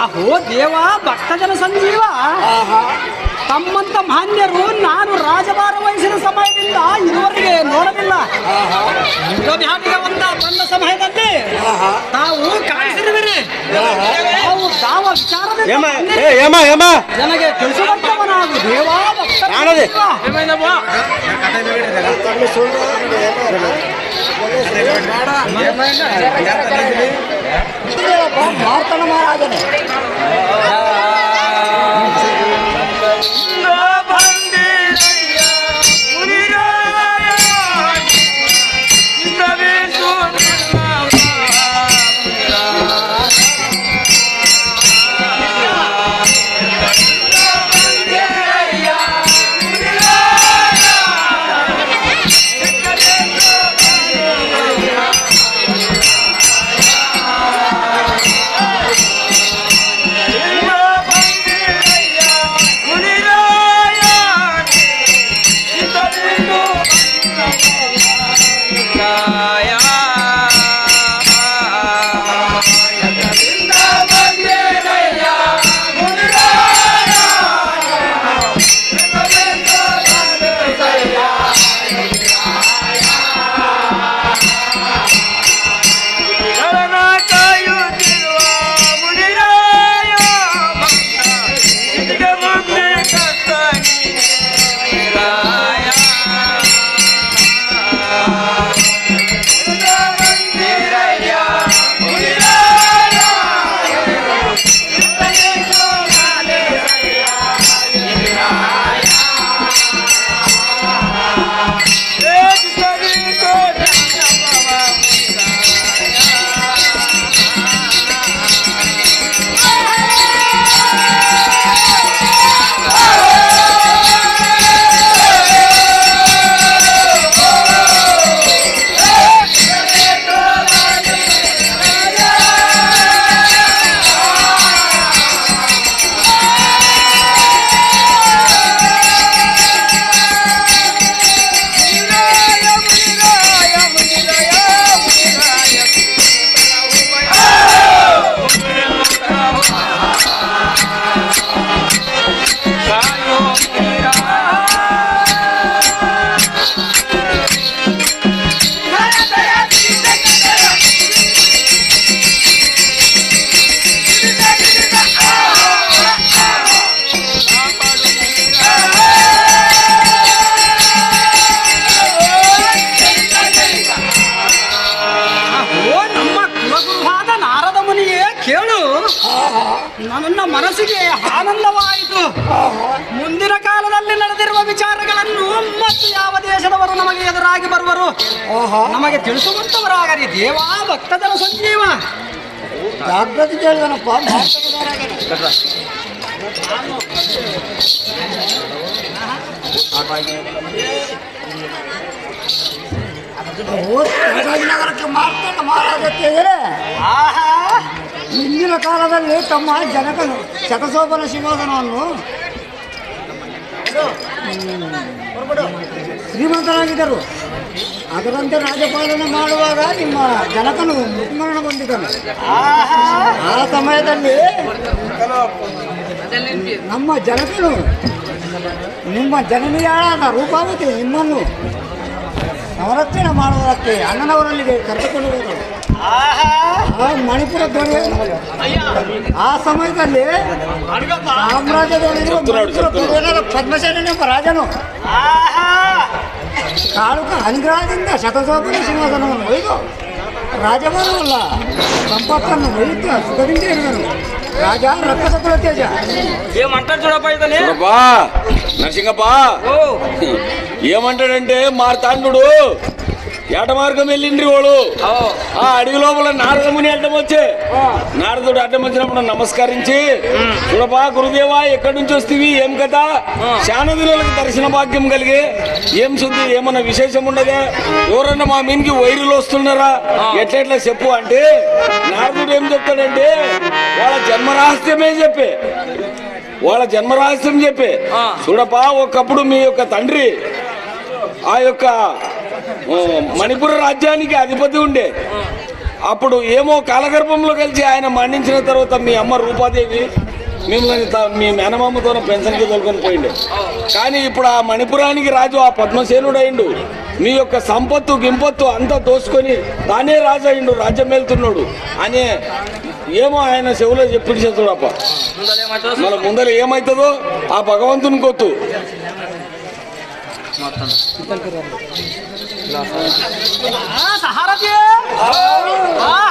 ಅಹೋ ದೇವ ಭಕ್ತಜನ ಸಂಜೀವ, ತಮ್ಮಂತ ಮಾನ್ಯರು ನಾನು ರಾಜಭಾರ ವಹಿಸಿದ ಸಮಯದಿಂದ ಇದುವರೆಗೆ ನೋಡಲಿಲ್ಲ. ಭ್ಯಾಟಿಗೆ ಬಂದ ಸಮಯದಲ್ಲಿ ತಾವು ಕಾಣಿಸಿರುವಿರಿ. ತಾವು ತಾವ ವಿಚಾರದಿಂದ ನನಗೆ ತಿಳಿಸುವಂತವನಾಗು ದೇವ ಮಾರ್ತನ ಮಹಾರಾಜನೇ. ರಾಜಕುಮಾರರಾಗಿ ಬರುವರು. ನಮಗೆ ತಿಳಿಸುವಂತವರಾಗಲಿ ದೇವ ಭಕ್ತಜನ ಸಂಜೀವ. ಜಾಗೃತಿ ಕೇಳಿದನಪ್ಪ. ನಗರಕ್ಕೆ ಮಾರ್ತಾಂಡ ಮಹಾರಾಜ ಕೇಳಿದರೆ ಹಿಂದಿನ ಕಾಲದಲ್ಲಿ ತಮ್ಮ ಜನಕನು ಶತಸೋಪನ ಸಿಂಹಾಸನವನ್ನು ಶ್ರೀಮಂತರಾಗಿದ್ದರು. ಅದರಂತೆ ರಾಜಪಾಲನೆ ಮಾಡುವಾಗ ನಿಮ್ಮ ಜನಕನು ಮೃತ್ಯುಮರಣ ಹೊಂದಿದನು. ಆ ಸಮಯದಲ್ಲಿ ನಮ್ಮ ಜನಕನು ನಿಮ್ಮ ಜನನಿಯಾಳಾದ ರೂಪಾವತಿ ನಿಮ್ಮನ್ನು ಸಂರಕ್ಷಣೆ ಮಾಡುವುದಕ್ಕೆ ಅಣ್ಣನವರಲ್ಲಿಗೆ ಕರೆದುಕೊಂಡು ಹೋದರು. ಮಣಿಪುರ ದೊರೆ ಆ ಸಮಯದಲ್ಲಿ ಸಾಮ್ರಾಜ್ಯದೊಳಗಿರುವ ಪದ್ಮಸೇನೆಂಬ ರಾಜನು ಕಾಳುಕ ಅನುಗ್ರಹದಿಂದ ಶತಸೋಪನ ಸಿಂಹಾಸನವನ್ನು ಒಯ್ದು ರಾಜಭಾರವಲ್ಲ ಸಂಪತ್ತನ್ನು ಒಯ್ಯುತ್ತ ಸುಖದಿಂದ ಇರುವನು. ರಾಜ ರಕ್ಕಸಕುಲ ತೇಜ ఏమంటాడు చూడప్ప ఇతని నరసింగప్ప ఏమంటాడంటే మార్తాండు ఏట మార్గం వెళ్ళిండ్రి వాడు ఆ అడవి లోపల నారదముని అడ్డం వచ్చే నారదుడు అడ్డం వచ్చినప్పుడు నమస్కరించి చూడపా గురుదేవా ఎక్కడి నుంచి వస్తేవి ఏం కదా చాలా దినాలకు దర్శన భాగ్యం కలిగి ఏం శుద్ధి ఏమన్నా విశేషం ఉండదా ఎవరన్నా మా మీనికి వైరులు వస్తున్నారా ఎట్లా చెప్పు అంటే నారదుడు ఏం చెప్తాడంటే వాళ్ళ జన్మరహస్యమే చెప్పే వాళ్ళ జన్మరహస్యం చెప్పే చూడపా ఒకప్పుడు మీ యొక్క తండ్రి ఆ యొక్క మణిపుర రాజ్యానికి అధిపతి ఉండే అప్పుడు ఏమో కాలగర్భంలో కలిసి ఆయన మరణించిన తర్వాత మీ అమ్మ రూపాదేవి మిమ్మల్ని మీ మేనమామతో పెన్షన్కి తోలుకొని పోయిండే. కానీ ఇప్పుడు ఆ మణిపురానికి రాజు ఆ పద్మసేనుడు అయిండు. మీ యొక్క సంపత్తు గింపత్తు అంతా దోసుకొని తానే రాజు అయిండు, రాజ్యం వెళ్తున్నాడు అనే ఏమో ఆయన చెవులో చెప్పి చూడప్ప. మన ముందర ఏమవుతుందో ఆ భగవంతుని కొత్తు.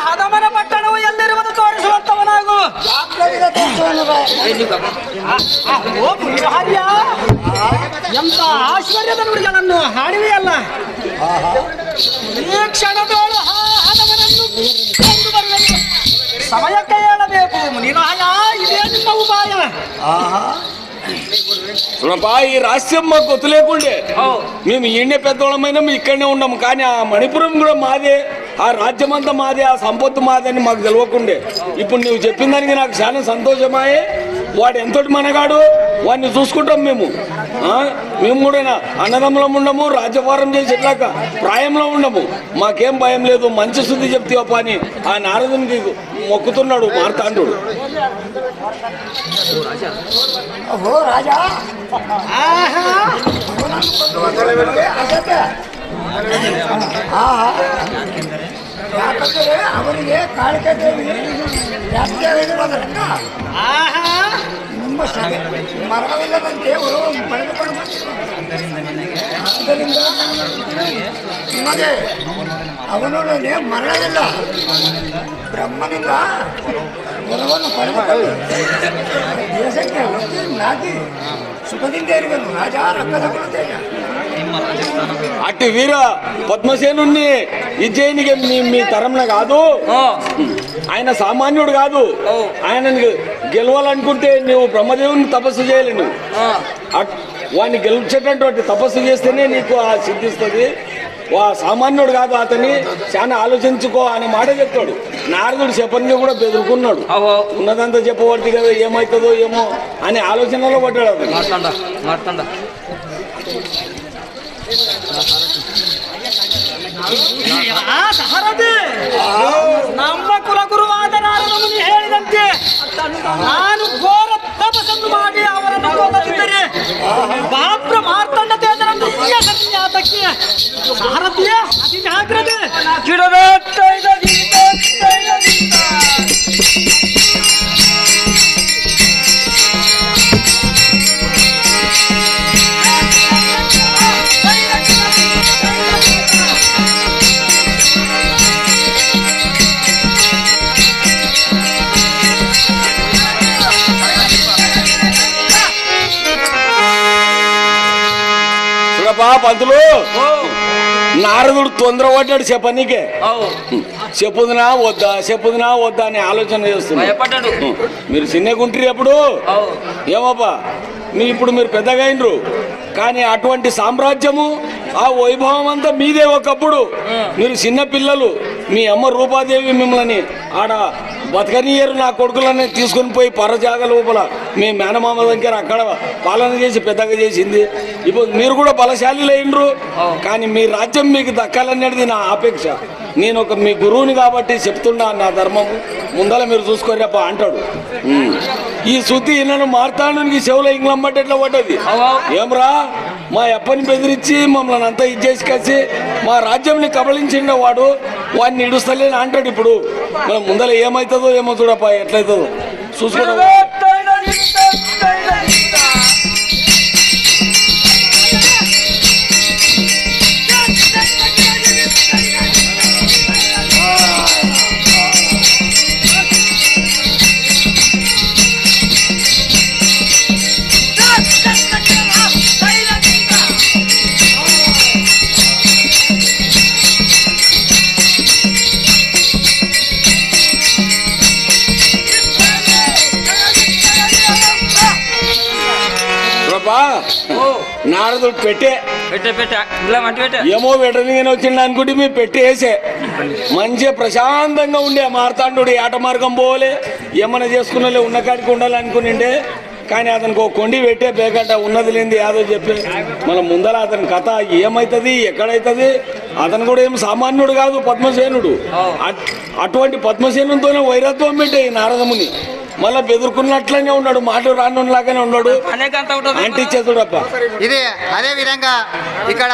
ಹದಮನ ಪಟ್ಟಣವು ಎಲ್ಲಿರುವುದು ತೋರಿಸುವಂತವನಾಗು. ಎಂತ ಆಶ್ಚರ್ಯದ ನುಡಿಗಳನ್ನು ಹಾಡಿವೆಯಲ್ಲ. ಈ ಕ್ಷಣದೋಳು ಹದಮನನ್ನು ಕೊಂದು ಬರುವೆನು. ಸಮಯಕ್ಕೆ ಹೇಳಬೇಕು ಮುನಿರಾಯ, ಇದೇ ನಿಮ್ಮ ಉಪಾಯ. చూడపా ఈ రహస్యం మాకు గుర్తు లేకుండే మేము ఈయనే పెద్దవాళ్ళమైనా ఇక్కడనే ఉన్నాము. కానీ ఆ మణిపురం కూడా మాదే, ఆ రాజ్యం అంతా మాదే, ఆ సంపత్తు మాదే అని మాకు తెలియకుండే. ఇప్పుడు నువ్వు చెప్పిన దానికి నాకు చాలా సంతోషమాయే. వాడు ఎంతటి మనగాడు, వాడిని చూసుకుంటాం మేము. మేము కూడా అన్నదమ్ములం ఉండము, రాజ్యభారం చేసేట్లాక ప్రాయంలో ఉండము. మాకేం భయం లేదు, మంచి శుద్ధి చెప్తావా అని ఆ నారదునికి మొక్కుతున్నాడు మార్తాండు. రాజా ಯಾಕಂದರೆ ಅವರಿಗೆ ಕಾಳಿಕೆ ದೇವಿ ವ್ಯಾಪ್ತಿಯಾಗಿರುವುದರಿಂದ ನಿಮ್ಮ ಮರಣವಿಲ್ಲದಂತೆ ಅವರು ಪಡೆದುಕೊಂಡು ಆದ್ದರಿಂದ ನಿಮಗೆ ಅವನೊಡನೆ ಮರಣವಿಲ್ಲ. ಬ್ರಹ್ಮನಿಂದ ವರವನ್ನು ಪಡೆದುಕೊಂಡು ದೇಶಕ್ಕೆ ನಾಗಿ ಸುಖದಿಂದ ಇರುವನು. ರಾಜ ರಕ್ಕದ ಕೊಡುತ್ತೇನೆ. అట్టి వీర పద్మసేనుణ్ణి ఇజ్జయినికి మీ తరంలో కాదు, ఆయన సామాన్యుడు కాదు. ఆయన గెలవాలనుకుంటే నువ్వు బ్రహ్మదేవుని తపస్సు చేయలేను. వాడిని గెలిచేటటువంటి తపస్సు చేస్తేనే నీకు ఆ సిద్ధిస్తుంది. సామాన్యుడు కాదు, అతన్ని చాలా ఆలోచించుకో అని మాట చెప్తాడు. నారదుడు చెప్పని కూడా బెదురుకున్నాడు. ఉన్నదంతా చెప్పబట్టి కదా ఏమవుతుందో ఏమో అనే ఆలోచనలో పడ్డాడు అతను. ನಮ್ಮ ಕುಲಗುರುವಾದ ನಾರದಮುನಿ ಹೇಳಿದಂತೆ ನಾನು ಘೋರ ತಪಸ್ಸನ್ನು ಮಾಡಿ ಅವರನ್ನು ಕೊಂದಿದ್ದರೆ ಬಾಪ್ರ ಮಾರ್ತಂಡ ತೇಜರನ್ನು ಸನ್ಯಾಸಕ್ಕೆ ಸಾರಥಿಯ ಅತಿ ಜಾಗ್ರತೆ. పంతులు నారదుడు తొందరపడ్డాడు చెప్పనీకే. అవు చెప్పుదునా వద్దా అని ఆలోచన చేస్తున్నా. భయపడ్డాడు. మీరు చిన్నగుంటారు ఎప్పుడు అవు ఏమబ్బా మీరు పెద్దగా అయినరు, కానీ అటువంటి సామ్రాజ్యము ఆ వైభవం అంతా మీదే. ఒకప్పుడు మీరు చిన్న పిల్లలు, మీ అమ్మ రూపాదేవి మిమ్మల్ని ఆడ బతకనీయరు, నా కొడుకులని తీసుకొని పోయి పరజాగ లోపల మీ మేనమామ దగ్గర అక్కడ పాలన చేసి పెద్దగా చేసింది. ఇప్పుడు మీరు కూడా బలశాలి అయినరు, కానీ మీ రాజ్యం మీకు దక్కాలనేది నా ఆపేక్ష. నేను మీ గురువుని కాబట్టి చెప్తున్నా, నా ధర్మం ముందర మీరు చూసుకోరేప అంటాడు. ఈ శుద్ధి నన్ను మార్తాడానికి చెవుల ఇంగ్లమ్మటి ఎట్లా పడ్డది. ఏమ్రా మా అప్పని బెదిరించి మమ్మల్ని అంతా ఇచ్చేసి కలిసి మా రాజ్యంని కబలించిండ వాడిని ఇడుస్తలేని అంటాడు. ఇప్పుడు మనం ముందర ఏమవుతుందో ఏమో చూడప్ప, ఎట్లయితుందో చూసుకుంటా. నారదుడు పెట్టే ఏమో వెటర్ని వచ్చింది అనుకుంటే మీ పెట్టేసే మంచిగా ప్రశాంతంగా ఉండే మార్తాండు ఆట మార్గం పోలే ఏమన్నా చేసుకున్నా ఉన్న కాడికి ఉండాలి అనుకునిండే. కానీ అతనికి ఒక కొండి పెట్టే బేగంట ఉన్నది లేనిది యాదో చెప్పి మన ముందర అతని కథ ఏమవుతుంది ఎక్కడైతుంది. అతను కూడా ఏం సామాన్యుడు కాదు, పద్మసేనుడు. అటువంటి పద్మసేనుతోనే వైరత్వం పెట్టే ఈ నారదముని. మళ్ళా బెదురుకున్నట్లనే ఉన్నాడు, మాట రానులాగానే ఉన్నాడు, అంటిచ్చేతుడప్ప. ఇది అదే విధంగా ఇక్కడ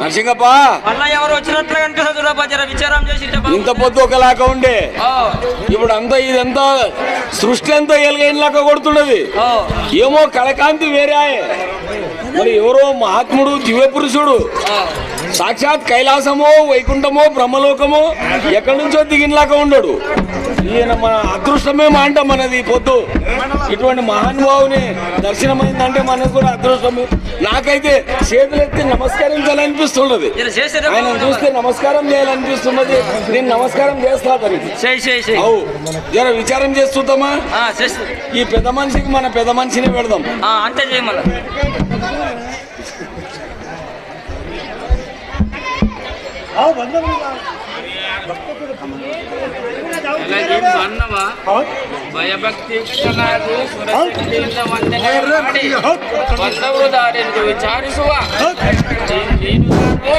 నరసింగప్ప మళ్ళా ఎవరు వచ్చినట్లుగా అనిపిస్తుంది. విచారం చేసి ఇంత పొద్దు ఒకలాగా ఉండే, ఇప్పుడు అంతా ఇదంతా సృష్టి అంతా ఎలుగైనలాగా కొడుతున్నది. ఏమో కళకాంతి వేరే. మరి ఎవరో మహాత్ముడు దివ్య పురుషుడు సాక్షాత్ కైలాసమో వైకుంఠమో బ్రహ్మలోకమో ఎక్కడి నుంచో దిగినలాగా ఉండడు. ఈయన మన అదృష్టమే మాట మనది. పొద్దు ఇటువంటి మహానుభావుని దర్శనమైందంటే మనకు కూడా అదృష్టము. నాకైతే చేతులెత్తి నమస్కరించాలనిపిస్తున్నది, ఆయన చూస్తే నమస్కారం చేయాలనిపిస్తున్నది. నేను నమస్కారం చేస్తా దానికి. అవు జర విచారం చేస్తుందామా? ఈ పెద్ద మనిషికి మన పెద్ద మనిషిని పెడదాం. అంతే చేయమల ಭಯಭಕ್ತಿ ಬಂದವರು ದಾರೆಂದು ವಿಚಾರಿಸುವ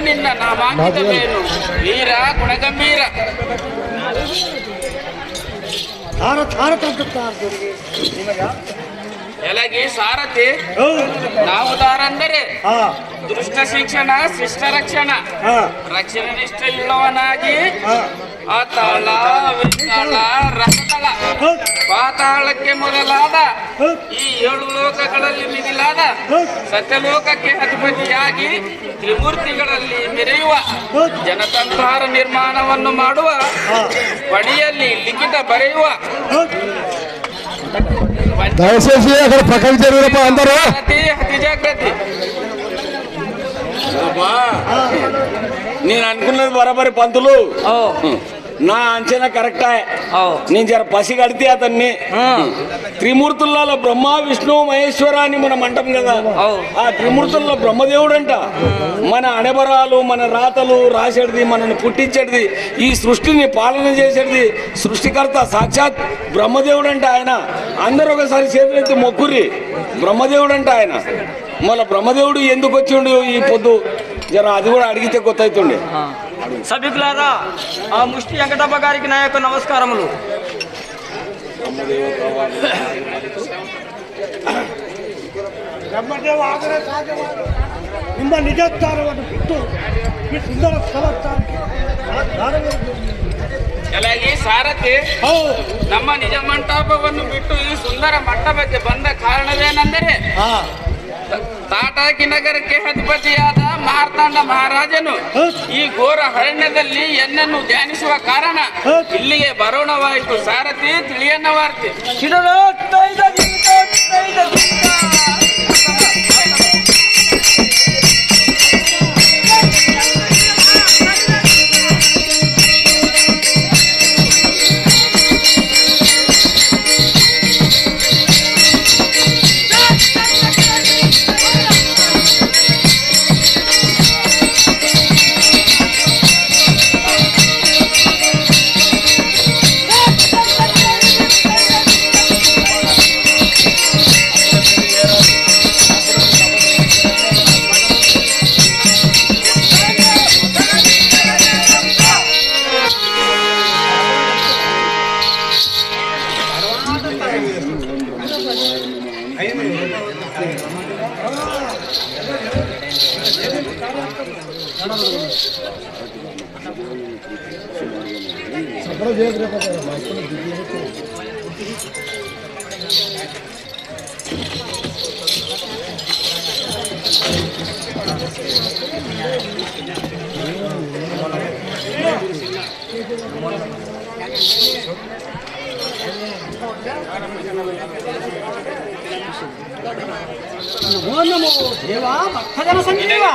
ನಿನ್ನ ನಾಮಾಂಕಿತವೇನು ವೀರ ಗುಣಗಂಭೀರ ಎಲಗಿ ಸಾರಥಿ ನಾವು ದಾರಂದರೆ ದುಷ್ಟ ಶಿಕ್ಷಣ ಶಿಷ್ಟ ರಕ್ಷಣ ರಕ್ಷಣೆ ನಿಷ್ಠ ಇಲ್ಲವನಾಗಿ ಆತಾಳ ವಿತಾಳ ರಸತಳ ಪಾತಾಳಕ್ಕೆ ಮೊದಲಾದ ಈ 7 ಲೋಕಗಳಲ್ಲಿ ಮಿಗಿಲಾದ ಸತ್ಯಲೋಕಕ್ಕೆ ಅಧಿಪತಿಯಾಗಿ ತ್ರಿಮೂರ್ತಿಗಳಲ್ಲಿ ಮೆರೆಯುವ ಜನಸಂಹಾರ ನಿರ್ಮಾಣವನ್ನು ಮಾಡುವ ಪಣಿಯಲ್ಲಿ ಲಿಖಿತ ಬರೆಯುವ దయచేసి అక్కడ పక్కకి జరుగురప్ప అందరూ. అతి జాగ్రత్త. నేను అనుకున్నది బరాబరి పంతులు, నా అంచనా కరెక్టా. నేను జర పసి కడితే అతన్ని త్రిమూర్తులలో బ్రహ్మ విష్ణు మహేశ్వర అని మనం అంటాం కదా. ఆ త్రిమూర్తుల్లో బ్రహ్మదేవుడు అంట మన అణబరాలు మన రాతలు రాసేది, మనల్ని పుట్టించేది, ఈ సృష్టిని పాలన చేసేది సృష్టికర్త సాక్షాత్ బ్రహ్మదేవుడు అంట ఆయన. అందరూ ఒకసారి చేతులెత్తి మొక్కురి, బ్రహ్మదేవుడు అంట ఆయన. మన బ్రహ్మదేవుడు ఎందుకు వచ్చిండు ఈ పొద్దు జర అది కూడా అడిగితే కొత్తైతుండే. సభికులారా, ఆ ముష్టి వెంకటప్ప గారికి నా యొక్క నమస్కారములు. ಬ್ರಹ್ಮದೇವ ಆದರೆ ಸಾಧ್ಯವಾದ ನಿಮ್ಮ ನಿಜಸ್ಥಾನವನ್ನು ಬಿಟ್ಟು ಈ ಸುಂದರ ಸ್ಥಳಕ್ಕೆ ಎಲಾಗಿ ಸಾರಥಿ, ನಮ್ಮ ನಿಜ ಮಂಟಪವನ್ನು ಬಿಟ್ಟು ಈ ಸುಂದರ ಮಂಟಪಕ್ಕೆ ಬಂದ ಕಾರಣವೇನೆಂದರೆ ತಾಟಾಕಿ ನಗರಕ್ಕೆ ಅಧಿಪತಿಯಾದ ಮಾರ್ತಾಂಡ ಮಹಾರಾಜನು ಈ ಘೋರ ಅರಣ್ಯದಲ್ಲಿ ಎನ್ನನ್ನು ಧ್ಯಾನಿಸುವ ಕಾರಣ ಇಲ್ಲಿಗೆ ಬರೋಣವಾಯಿತು. ಸಾರಥಿ ತಿಳಿಯನ್ನವಾರ್ತೆ.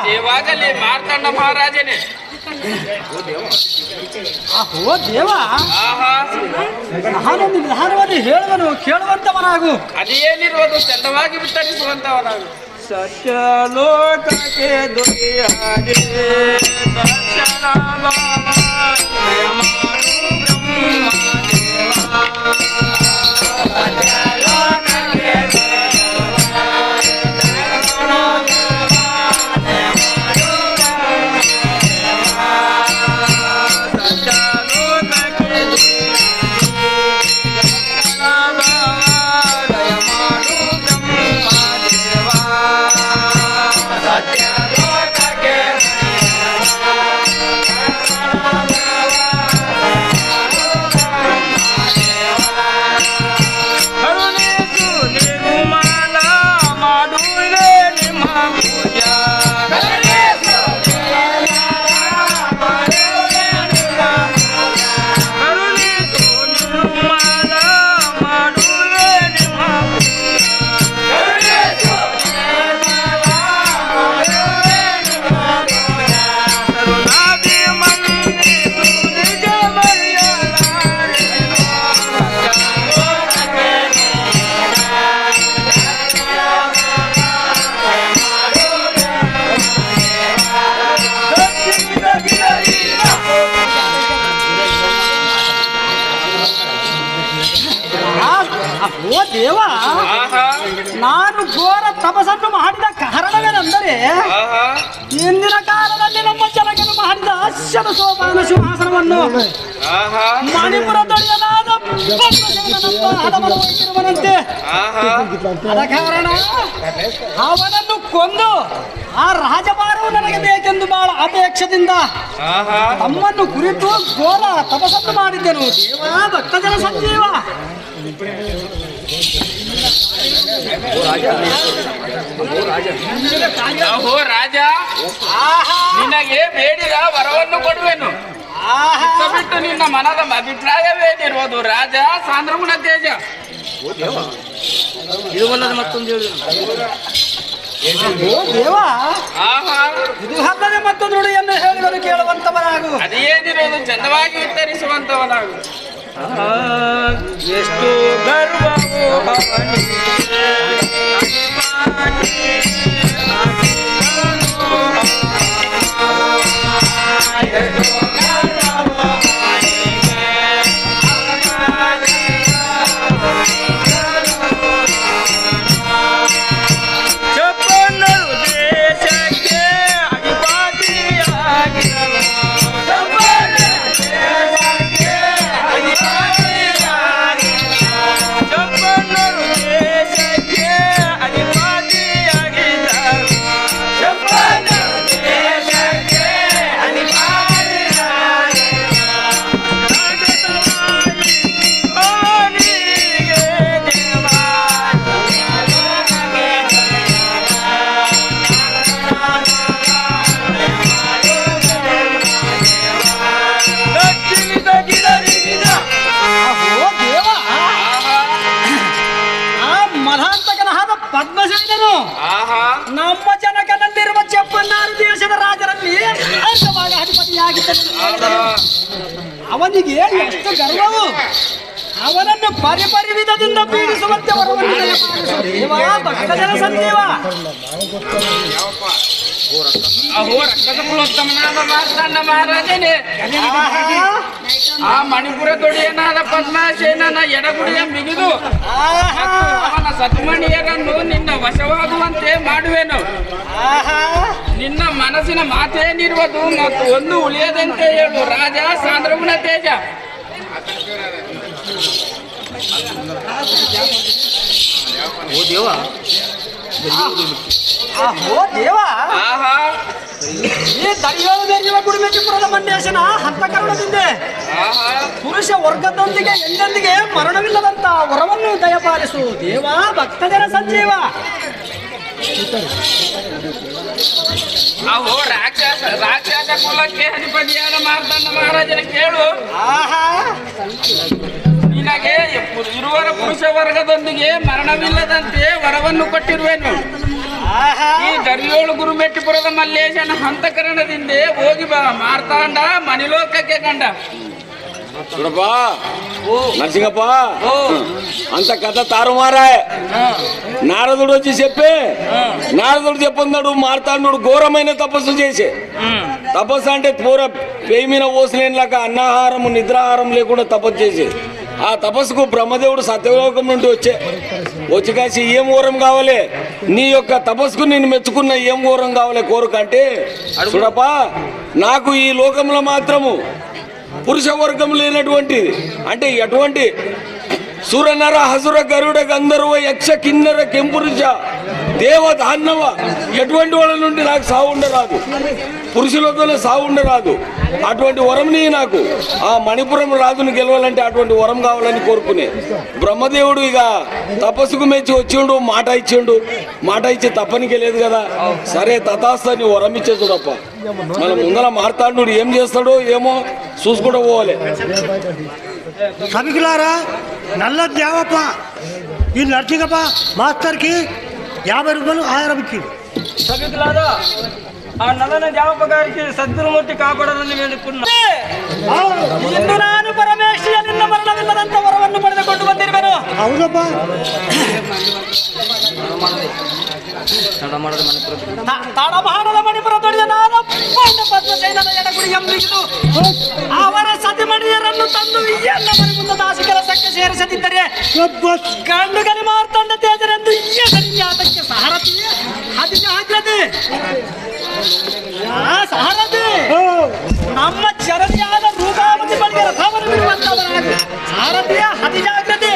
ದೇವಾಗಲಿ ಮಾರ್ತಾಂಡ ಮಹಾರಾಜನೇ. ಓ ದೇವ, ನಾನೊಂದು ವಿಧಾನವಾಗಿ ಹೇಳುವನು, ಕೇಳುವಂತವನಾಗು. ಅದೇನಿರುವುದು ಚಂದವಾಗಿ ವಿತರಿಸುವಂತವನಾಗು. ಸತ್ಯಲೋಕಕ್ಕೆ ದೊರೆಯಾದೆ ದರ್ಶನ ಓ ದೇವ, ನಾನು ಘೋರ ತಪಸ್ಸನ್ನು ಮಾಡಿದ ಕಾರಣವೇನೆಂದರೆ ಇಂದಿನ ಕಾಲದಲ್ಲಿ ನಮ್ಮ ಜನಕನು ಮಾಡಿದ ಅಶ್ವನ ಸೋಪಾನ ಸಿಂಹಾಸನವನ್ನು ಮಣಿಪುರ ದೊಡೆಯನಾದ ಹಲವರುವಂತೆ ಆದ ಕಾರಣ ಅವನನ್ನು ಕೊಂದು ಆ ರಾಜಭಾರವು ನನಗೆ ಬೇಕೆಂದು ಬಹಳ ಅಪೇಕ್ಷದಿಂದ ತಮ್ಮನ್ನು ಕುರಿತು ಘೋರ ತಪಸ್ಸನ್ನು ಮಾಡಿದ್ದೆನು. ದೇವ ಭಕ್ತಜನ ಸಂಜೀವ. ಅಹೋ ರಾಜ, ನಿನಗೆ ಬೇಡಿದ ವರವನ್ನು ಕೊಡುವೆನು. ಬಿಟ್ಟು ನಿನ್ನ ಮನದ ಅಭಿಪ್ರಾಯವೇನಿರುವುದು ರಾಜ ಸಾಂದ್ರಗುಣ ತೇಜ. ಮತ್ತೊಂದು ಹೇಳಿ. ಓ ದೇವ, ಇದು ಹಬ್ಬದ ಮತ್ತೊಂದು ನುಡಿಯನ್ನು ಹೇಳಿದರು ಕೇಳುವಂತವನಾಗು. ಅದೇನಿರೋದು ಚಂದವಾಗಿ ಉತ್ತರಿಸುವಂತವನಾಗು. ಎಷ್ಟು ಗರ್ವವು ಅವನಿಗೆ చెప్పన్నలు ಅವನಿಗೆ ಎಷ್ಟು ಗರ್ವವು. ಅವನನ್ನು ಪರಿವಿಧದಿಂದ ಪೀಡಿಸುವಂತೆ ವರವನ್ನು ದಯಪಾಲಿಸು ದೇವಾ ಭಕ್ತಜನ ಸಂಜೀವ. ಅಹೋ ರಕ್ಕಸ ಕುಲೋತ್ತಮನಾದ ಮಾರ್ತಾಂಡ ಮಹಾರಾಜನೇ, ಆ ಮಣಿಪುರ ದೊಡೆಯನಾದ ಪದ್ಮಾಸೇನನ ಎಡಗುಡಿಯ ಮಿಗಿದು ಅವನ ಸತ್ಮಣಿಯರನ್ನು ನಿನ್ನ ವಶವಾಗುವಂತೆ ಮಾಡುವೆನು. ನಿನ್ನ ಮನಸ್ಸಿನ ಮಾತೇನಿರುವುದು ಮತ್ತು ಒಂದು ಉಳಿಯದಂತೆ ಹೇಳು ರಾಜ ಸಾಂದ್ರಗುಣ ತೇಜ. ಅಹೋ ದೇವ, ಆಹಾ ಈ ದೈವದೆರಿಯುವ ಗುಡಿಮೆಟ್ಟಿಪುರದ ಮಂಡೇಶನ ಹಂತಕರಣದಿಂದ ಆಹಾ ಪುರುಷ ವರ್ಗದೊಂದಿಗೆ ಎಂದೆಂದಿಗೆ ಮರಣವಿಲ್ಲದಂತ ವರವನ್ನು ದಯಪಾಲಿಸು ದೇವಾ ಭಕ್ತಜನ ಸಂಜೀವ. ಅಹೋ ರಾಕ್ಷಸ ಕುಲಕ್ಕೆ ಅಧಿಪತಿಯಾದ ಮಾರ್ತಾಂಡ ಮಹಾರಾಜನ ಕೇಳು. ನಿನಗೆ ಇರುವರ ಪುರುಷ ವರ್ಗದೊಂದಿಗೆ ಮರಣವಿಲ್ಲದಂತೆ ವರವನ್ನು ಕೊಟ್ಟಿರುವೆನು. ಈ ದರ್ಯೋಳು ಗುರುಮೆಟ್ಟಿಪುರದ ಮಲ್ಲೇಶನ ಹಂತಕರಣದಿಂದ ಹೋಗಿ ಬಾ ಮಾರ್ತಾಂಡ ಮಣಿಲೋಕಕ್ಕೆ ಕಂಡ. చూడప్ప నరసింగప్ప అంత కథ తారుమారా. నారదుడు వచ్చి చెప్పే, నారదుడు చెప్పన్నాడు మార్తాండు ఘోరమైన తపస్సు చేసే. తపస్సు అంటే పూర పేయి మీద ఓసలేనిలాగా అన్నాహారము నిద్రాహారం లేకుండా తపస్సు చేసే. ఆ తపస్సుకు బ్రహ్మదేవుడు సత్యలోకం నుండి వచ్చి కాసి ఏం ఘోరం కావాలి, నీ యొక్క తపస్సుకు నేను మెచ్చుకున్న ఏం ఘోరం కావాలి కోరిక అంటే, చూడప్ప నాకు ఈ లోకంలో మాత్రము పురుష వర్గం లేనటువంటి అంటే ఎటువంటి సురనర హసుర గరుడ గంధర్వ యక్ష కిన్నెర కెంపురుష దేవ దాన్నవ ఎటువంటి వాళ్ళ నుండి నాకు సావు ఉండరాదు, పురుషులతోనే సావు ఉండరాదు. అటువంటి వరంని నాకు ఆ మణిపురం రాజును గెలవాలంటే అటువంటి వరం కావాలని కోరుకునే. బ్రహ్మదేవుడు ఇక తపస్సుకు మెచ్చి వచ్చిండు, మాట ఇచ్చిండు. మాట ఇచ్చి తప్పనికే లేదు కదా, సరే తథాస్తాన్ని వరం ఇచ్చే చూడప్ప. మన ముందర మార్తాండు ఏం చేస్తాడో ఏమో చూసుకుంటూ పోవాలి. సభికులారా, నల్ల దేవప్ప ఈ నర్సింగప్ప మాస్టర్కి 50 రూపాయలు ఆహారం ఇచ్చింది. సభికులారా, ఆ నల్లన దేవప్ప గారికి సద్గురుమూర్తి కాపాడాలని వేడుకున్నా. ఇందు ನಾನು ಪರಮೇಶ್ವರ ನಿನ್ನ ಮರಣವಿಲ್ಲದಂತ ವರವನ್ನು ಪಡೆದುಕೊಂಡು ಬಂದಿರುವೆನು. అవునప్ప, ತಡಮಾಡದ ಮಣಿಪುರ ದೊಡೆಯನಾದ ಪದ್ಮಸೇನನ ಎಡಗುಡಿಯ ಮಿಗಿದು ಅವರ ಸತಿಮಣಿಯರನ್ನು ತಂದು ಎಲ್ಲ ಮನೆ ಮುಂದೆ ದಾಸಿ ಕೆಲಸಕ್ಕೆ ಸೇರಿಸದಿದ್ದರೆ ಗಂಡು ಗಲಿ ಮಾರ್ತಾಂಡ ತೇಜರೆಂದು ಅದಕ್ಕೆ ಸಾರಥಿ ಅತಿ ಜಾಗ್ರತೆ. ಆ ಸಾರಥಿ ನಮ್ಮ ಚರಣಿಯಾದ ರೂಪಾವತಿ ಬಳಿಗೆ ರಥವನ್ನು ಬಿಡುವಂತವರಾಗ ಸಾರಥಿಯ ಅತಿ ಜಾಗ್ರತೆ.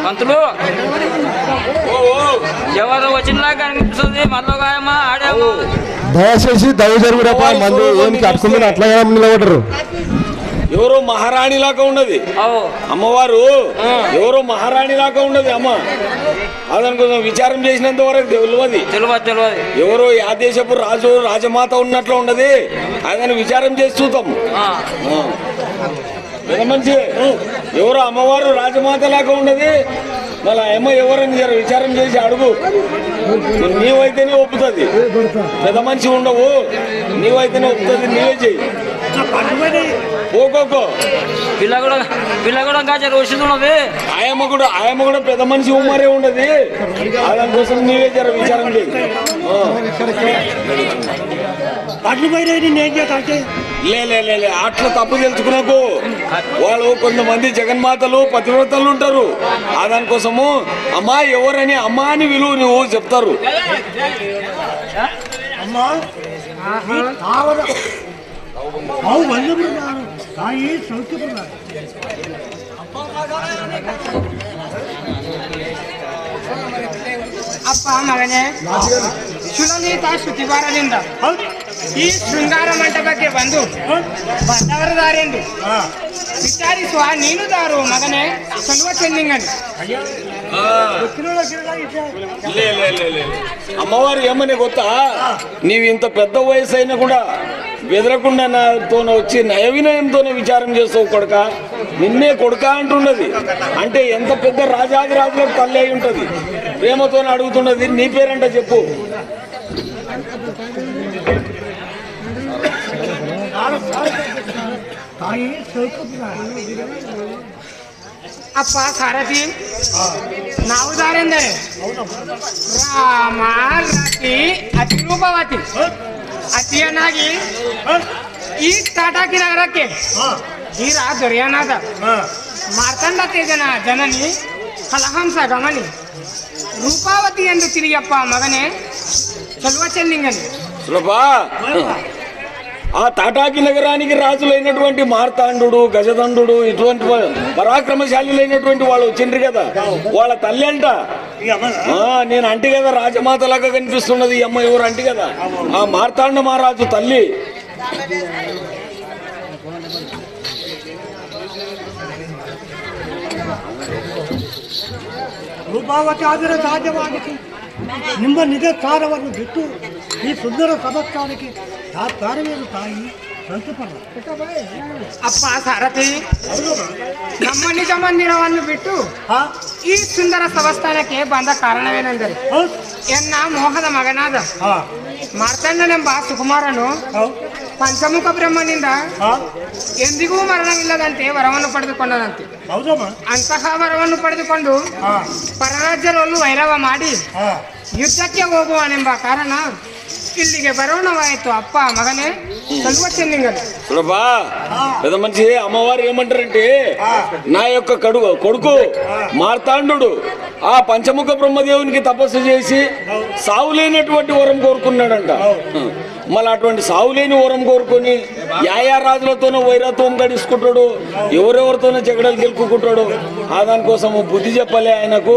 పంతులు ఎవరు వచ్చినలాగా అనిపిస్తుంది మనలో గాయమా ఆడాము దయచేసి దయ జరుగురప్ప మంది ఏం కట్టుకుని అట్లా నిలబడరు. ఎవరో మహారాణి లాగా ఉన్నది అమ్మవారు, ఎవరో మహారాణి లాగా ఉన్నది అమ్మ. అదని కొంచెం విచారం చేసినంత వరకు తెలియదు. ఎవరో ఆ దేశపు రాజు రాజమాత ఉన్నట్లు ఉన్నది. అదని విచారం చేసి చూద్దాం. మంచి ఎవరో అమ్మవారు రాజమాత లాగా ఉన్నది. మళ్ళీ అమ్మ ఎవరని విచారం చేసి అడుగు. నీవైతేనే ఒప్పుతుంది, పెద్ద మనిషి ఉండవు. నీవైతేనే ఒప్పుతుంది, నీవే చెయ్యి. ఓకోకో పిల్ల కూడా ఉన్నది. ఆయమ్మ కూడా పెద్ద మనిషి ఉమ్మరే ఉండదు. దానికోసం నీవే జర విచారం చేయి. లే అట్లా తప్పు తెలుసుకున్నాకు. వాళ్ళు కొంతమంది జగన్మాతలు పతివ్రతలు ఉంటారు. దానికోసము అమ్మా ఎవరని అమ్మా అని విలువ నువ్వు చెప్తారు. ಅಪ್ಪ ಮಗನೇ ಸುಲಲಿತ ಶ್ರುತಿವಾರದಿಂದ ಈ ಶೃಂಗಾರ ಮಂಟಪಕ್ಕೆ ಬಂದವರದಾರೆಂದು ವಿಚಾರಿಸುವ ನೀನು ದಾರು ಮಗನೇ ಸಲ್ವ ಚೆನ್ನಿಂಗನ್. అమ్మవారు ఏమని గొత్తా, నీవు ఇంత పెద్ద వయసు అయినా కూడా బెదరకుండా నాతో వచ్చి నయ వినయంతోనే విచారం చేస్తావు కొడుక. నిన్నే కొడుక అంటున్నది. అంటే ఎంత పెద్ద రాజాదిరాజులకు తల్లి అయి ఉంటది. ప్రేమతో అడుగుతున్నది. నీ పేరంట చెప్పు. ಅಪ್ಪ ಸಾರಥಿ ನಾವು ದಾರೆಂದರೆ ರಾಮ ರತಿ ಅತಿ ರೂಪವತಿ ಅತಿಯನ್ನಾಗಿ ಈ ತಾಟಾಕಿ ನಗರಕ್ಕೆ ಧೀರ ದೊರೆಯನಾದ ಮಾರ್ತಾಂಡ ತೇಜನ ಜನನಿ ಕಲಹಂಸ ಗಮನಿ ರೂಪಾವತಿ ಎಂದು ತಿರುಗಪ್ಪ ಮಗನೇ ಸಲ್ವ ಚೆನ್ನಿಂಗನಿ. ఆ తాటాకి నగరానికి రాజులైనటువంటి మార్తాండు, గజదండు ఇటువంటి పరాక్రమశాలులైనటువంటి వాళ్ళు వచ్చిండ్రు కదా. వాళ్ళ తల్లి అంట. నేను అంటి కదా రాజమాతలాగా కనిపిస్తున్నది ఈ అమ్మ. ఎవరు అంటి కదా ఆ మార్తాండ మహారాజు తల్లి. ರೂಪಾವತಿ ಆದರೆ ಸಾಧ್ಯವಾಗಿದೆ. ನಿಮ್ಮ ನಿಜ ಸಾರವನ್ನು ಬಿಟ್ಟು ಈ ಸುಂದರ ಸಮಸ್ಥಾನಕ್ಕೆ ತಾರವೇನು ತಾಯಿ ಅಪ್ಪ ಸಾರಥಿ, ನಮ್ಮ ನಿಜ ಮಂದಿರವನ್ನು ಬಿಟ್ಟು ಈ ಸುಂದರ ಸಂಸ್ಥಾನಕ್ಕೆ ಬಂದ ಕಾರಣವೇನೆಂದರೆ ಎನ್ನ ಮೋಹದ ಮಗನಾದ ಮಾರ್ತಾಂಡನೆಂಬ ಸುಕುಮಾರನು ಪಂಚಮುಖ ಬ್ರಹ್ಮನಿಂದ ಎಂದಿಗೂ ಮರಣವಿಲ್ಲದಂತೆ ವರವನ್ನು ಪಡೆದುಕೊಂಡನಂತೆ. ಅಂತಹ ವರವನ್ನು ಪಡೆದುಕೊಂಡು ಪರರಾಜ್ಯರಲ್ಲೂ ವೈರವ ಮಾಡಿ ಯುದ್ಧಕ್ಕೆ ಹೋಗುವನೆಂಬ ಕಾರಣ ఇల్లిగే బరోణవాయితు అప్ప మగనే సల్వ చెన్నింగలు. పెద్ద మనిషి అమ్మవారు ఏమంటారంటే, నా యొక్క కొడుకు మార్తాండు ఆ పంచముఖ బ్రహ్మదేవునికి తపస్సు చేసి సావులేనటువంటి వరం కోరుకున్నాడంట. మళ్ళీ అటువంటి సావులేని వరం కోరుకొని యాయా రాజులతోనూ వైరత్వం గడుచుకుంటాడు. ఎవరెవరితోనో జగడలు గెలుపుకుంటాడు. దానికోసం బుద్ధి చెప్పలే. ఆయనకు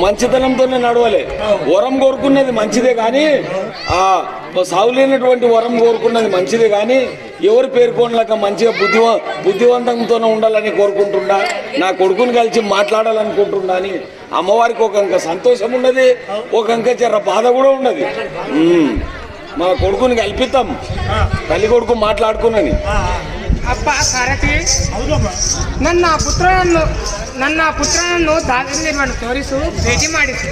మంచితనంతోనే నడవలే. వరం కోరుకున్నది మంచిదే కానీ ఆ సావులేనటువంటి వరం కోరుకున్నది మంచిదే కానీ ఎవరు పేర్కొనలేక మంచిగా బుద్ధివంతంతోనే ఉండాలని కోరుకుంటున్నా. నా కొడుకుని కలిసి మాట్లాడాలనుకుంటున్నా అని అమ్మవారికి ఒక అంక సంతోషం ఉన్నది, ఒక అంక చెర్ర బాధ కూడా ఉన్నది. మన కొడుకుని కల్పిస్తాం, తల్లి కొడుకు మాట్లాడుకున్నది. ಅಪ್ಪ ಸಾರಥಿ, ನನ್ನ ಪುತ್ರನನ್ನು ದಾರಿಯಲ್ಲಿ ತೋರಿಸು, ಭೇಟಿ ಮಾಡಿಸು.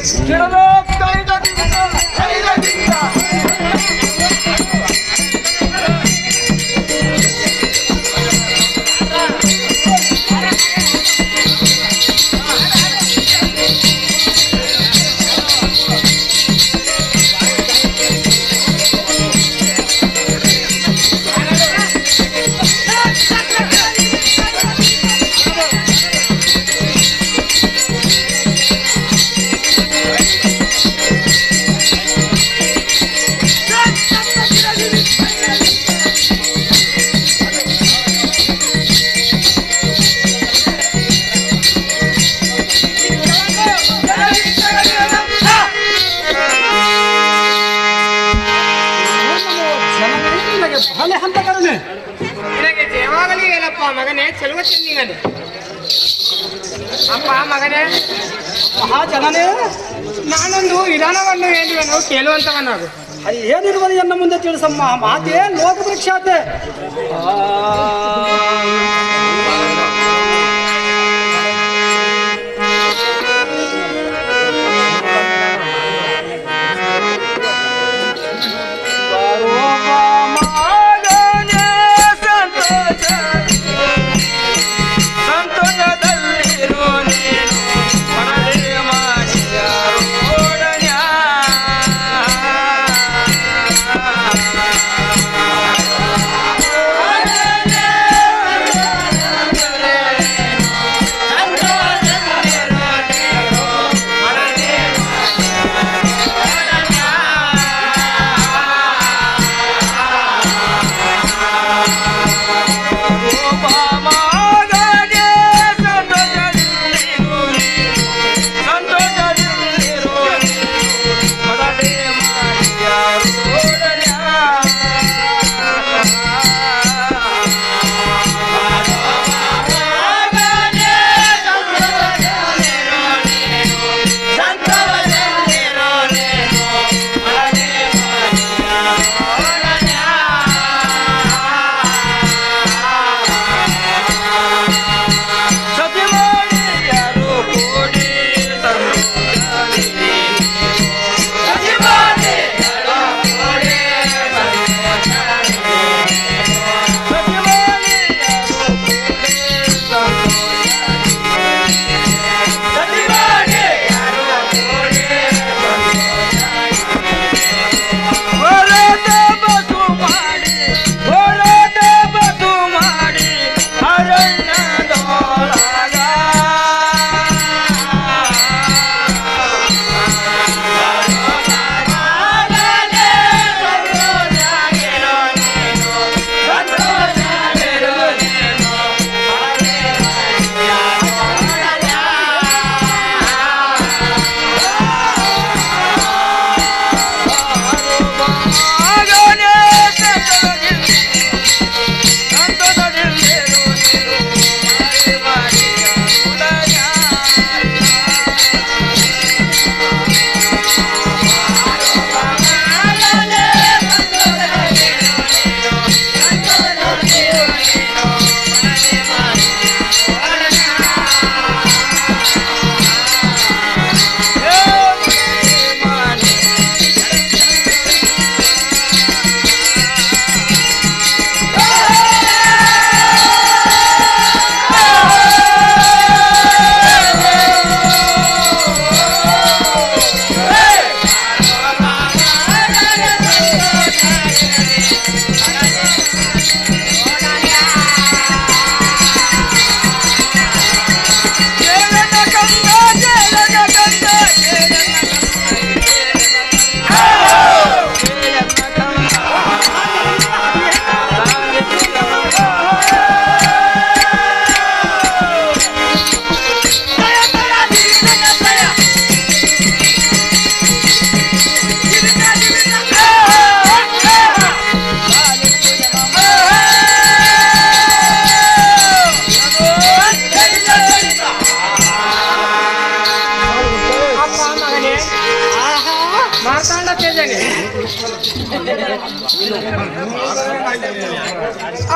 ನಿನಗೆ ಬಹಳ ಹಂತ ಕರುಣೆ. ನಿನಗೆ ಜಯವಾಗಲಿ ಹೇಳಪ್ಪ ಮಗನೇ ಚೆಲುವ ಚೆನ್ನಿಗನೆ. ಅಪ್ಪ ಮಗನೇ ಮಹಾಜನನೇ, ನಾನೊಂದು ವಿಧಾನವನ್ನು ಹೇಳುವೆನು ಕೇಳುವಂತವನಾಗು. ಏನಿರುವುದು ಎನ್ನ ಮುಂದೆ ತಿಳಿಸಮ್ಮ. ಮಾತೇ ಲೋಕ ಪ್ರಖ್ಯಾತೆ.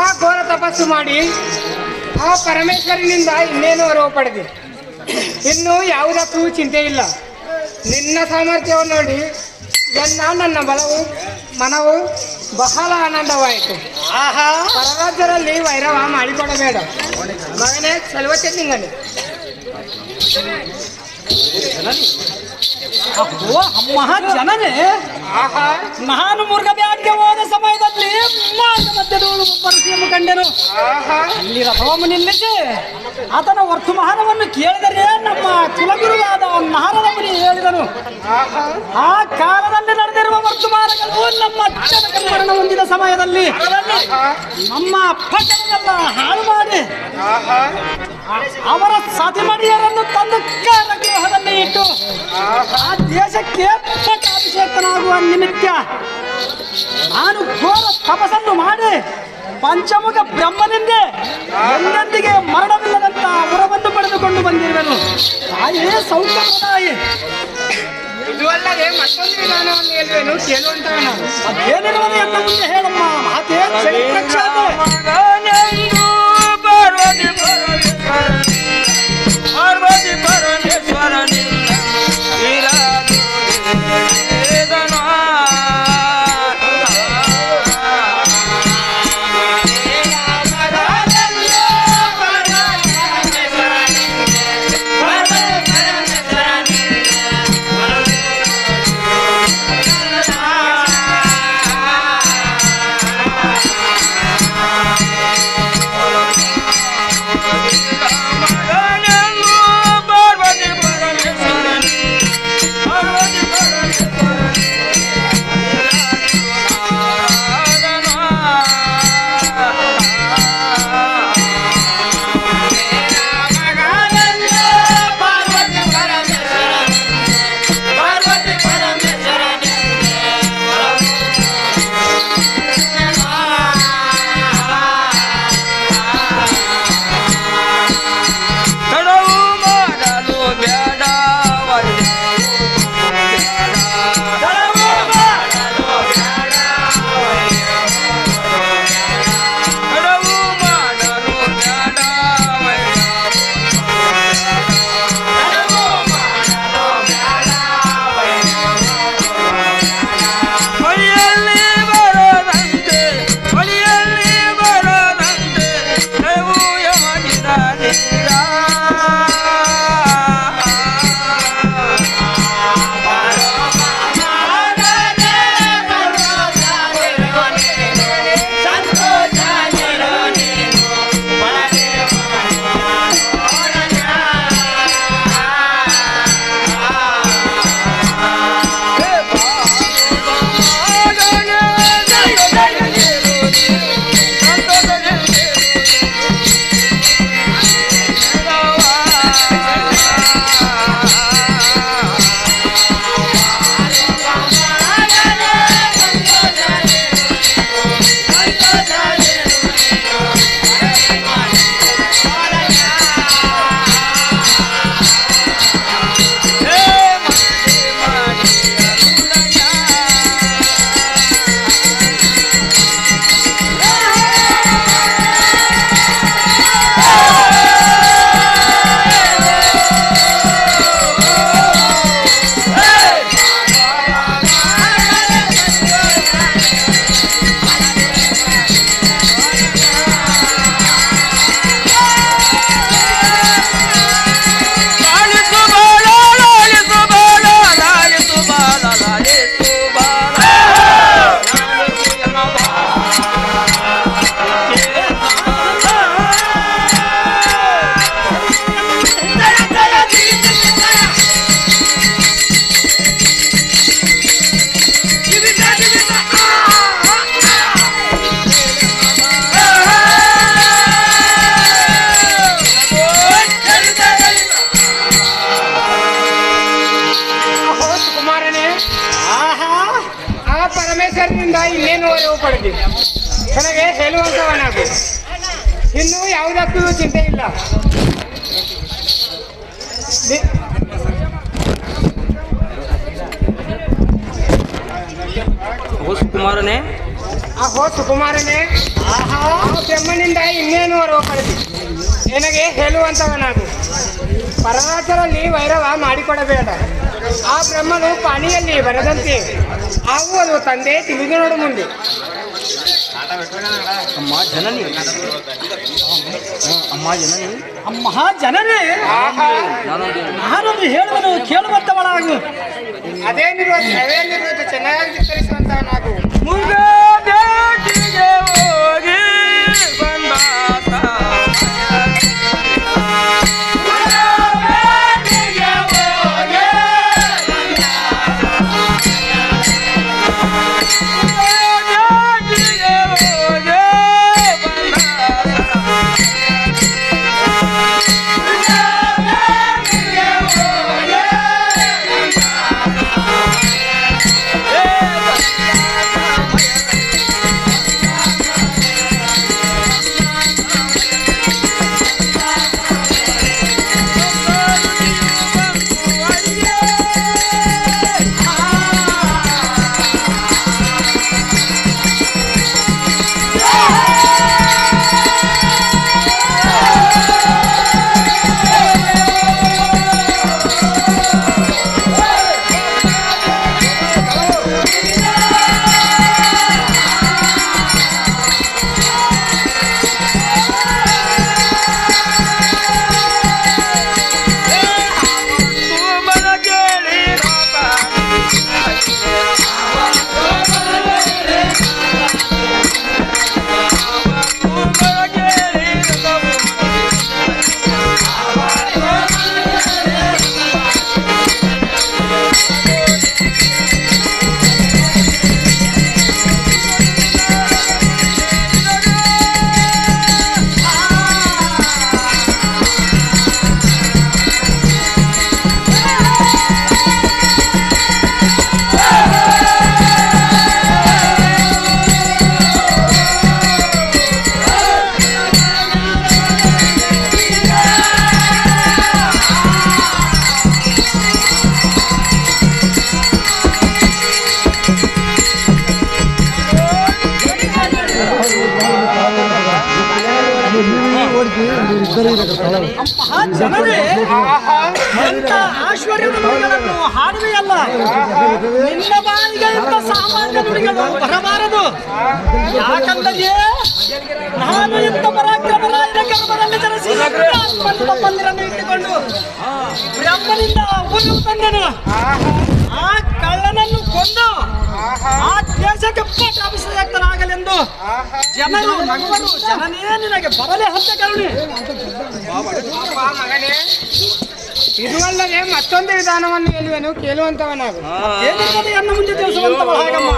ಆ ಘೋರ ತಪಸ್ಸು ಮಾಡಿ ಆ ಪರಮೇಶ್ವರನಿಂದ ಇನ್ನೇನು ಅರಿವು ಪಡೆದೆ. ಇನ್ನು ಯಾವುದಕ್ಕೂ ಚಿಂತೆ ಇಲ್ಲ. ನಿನ್ನ ಸಾಮರ್ಥ್ಯವನ್ನು ನೋಡಿ ನನ್ನ ಬಲವು ಮನವು ಬಹಳ ಆನಂದವಾಯಿತು. ಪರರಾಜ್ಯರಲ್ಲಿ ವೈರವ ಮಾಡಿಕೊಡಬೇಡ ಮಗನೇ, ಸಲ್ವ ಚೆನ್ನಿಂಗನೆ. ಜನನೇ, ನಾನು ಮುರುಘಬ್ಯಾಟ್ಗೆ ಹೋದ ಸಮಯದಲ್ಲಿ ಮಧ್ಯದೋಳು ಪರಿಚಯವನ್ನು ಕಂಡೆನು. ಅಲ್ಲಿ ರಥವನ್ನು ನಿಲ್ಲಿಸಿ ಆತನ ವರ್ತಮಾನವನ್ನು ಕೇಳಿದರೆ ನಮ್ಮ ಕುಲಗುರುವಾದ ನಾರದ ಮುನಿ ಹೇಳಿದನು. ಆ ಕಾಲದಲ್ಲಿ ನಡೆದಿರುವ ವರ್ತಮಾನಗಳು ನಮ್ಮ ಅಜ್ಜನ ಮರಣ ಹೊಂದಿದ ಸಮಯದಲ್ಲಿ ನಮ್ಮ ಪಟ್ಟಣವೆಲ್ಲ ಹಾಳು ಮಾಡಿ ಅವರ ಸತಿಮಡಿಯರನ್ನು ತಂದು ಕಾರಾಗೃಹದ ಪ್ರಾಣವನ್ನೇ ಇಟ್ಟು ಆ ದೇಶಕ್ಕೆ ಪಟ್ಟಾಭಿಷೇಕನಾಗುವ ನಿಮಿತ್ತ ನಾನು ಘೋರ ತಪಸ್ಸನ್ನು ಮಾಡಿ ಪಂಚಮುಖ ಬ್ರಹ್ಮನಿಂದ ಎಂದೆಂದಿಗೆ ಮರಣವಿಲ್ಲದಂತ ವರವನ್ನು ಪಡೆದುಕೊಂಡು ಬಂದಿರುವೆನು. ತಾಯೇ ಸೌಖ್ಯಪ್ರದಾಯಿ. ಇದು ಅಲ್ಲದೆ ಮತ್ತೊಂದು ವಿಧಾನವನ್ನು ಹೇಳ್ವೇನು ಕೇಳುವಂತವನು. ಅದೇನಿರುವುದು ಎಲ್ಲ ಮುಂದೆ ಹೇಳಮ್ಮ. ಮಾತೇ ಚರಿತ್ರಕ್ಷಾತೆ. ಪಾರ್ವತಿ ಪರಮೇಶ್ವರನಿ ಪರಮೇಶ್ವರನಿಂದ ಇನ್ನೇನು ವರವು ಪಡೆದಿ ನನಗೆ ಹೇಳುವಂತವನಾಗು. ಇನ್ನು ಯಾವುದಕ್ಕೂ ಚಿಂತೆ ಇಲ್ಲ. ಸುಕುಮಾರನೇ ಅಹೋ ಸುಕುಮಾರನೇ, ಬ್ರಹ್ಮನಿಂದ ಇನ್ನೇನು ವರವು ಪಡೆದಿ ನನಗೆ ಹೇಳುವಂತವನಾಗು. ಪರಮಾತ್ಮರಲ್ಲಿ ವೈರವ ಮಾಡಿಕೊಡಬೇಡ. ಆ ಬ್ರಹ್ಮನು ಪಾಣಿಯಲ್ಲಿ ಬರದಂತೆ ಆಗುವುದು ತಂದೆ ತಿಳಿದು ನೋಡು ಮುಂದೆ. ಅಮ್ಮ ಜನನಿ, ಅಮ್ಮ ಜನನಿ, ಅಮ್ಮ ಜನರೇ, ನಾನೊಂದು ಹೇಳುವುದು ಕೇಳುವಂತವಳಾಗು. ಅದೇನಿರುವ ಸಭೆಯಲ್ಲಿರುವುದು ಚೆನ್ನಾಗಿ ಚಿತ್ತರಿಸುವಂತವನಾಗು. ಜನರೇ ಎಂತ ಆಶ್ಚರ್ಯದ ನುಡಿಗಳನ್ನು ಹಾಡುವೆಯಲ್ಲ, ನಿನ್ನ ಬಾಯಿಗೆ ಇಂಥ ಸಾಮಾನ್ಯ ನುಡಿಗಳು ಬರಬಾರದು. ಯಾಕಂದರೆ ನಾನು ಇಂಥ ಪರಾಕ್ರಮರಾಯನ ಗರ್ಭದಲ್ಲಿ ಜನಿಸಿ ಮಂದಿರನ್ನು ಇಟ್ಟುಕೊಂಡು ಬ್ರಹ್ಮನಿಂದ ಊರು ತಂದೆನು. ಆ ಕಳ್ಳನನ್ನು ಕೊಂದು ಆ ದೇಶಕ್ಕೆ ಪಟ್ಟಾಭಿಷೇಕ್ತನಾಗಲೆಂದು ಜನರು ನಗುವರು. ಜನನೇ ನಿನಗೆ ಬರಲೇ ಹತ್ತ ಕರುಣೆ. ಮಗನೇ, ಇದು ಅಲ್ಲದೆ ಮತ್ತೊಂದು ವಿಧಾನವನ್ನು ಹೇಳುವೆನು, ಕೇಳುವಂತವನಾಗು. ಏನಿರ್ತದೆ ಎನ್ನ ಮುಂದೆ ತಿಳಿಸುವಂತವ ಹಾಗಮ್ಮ.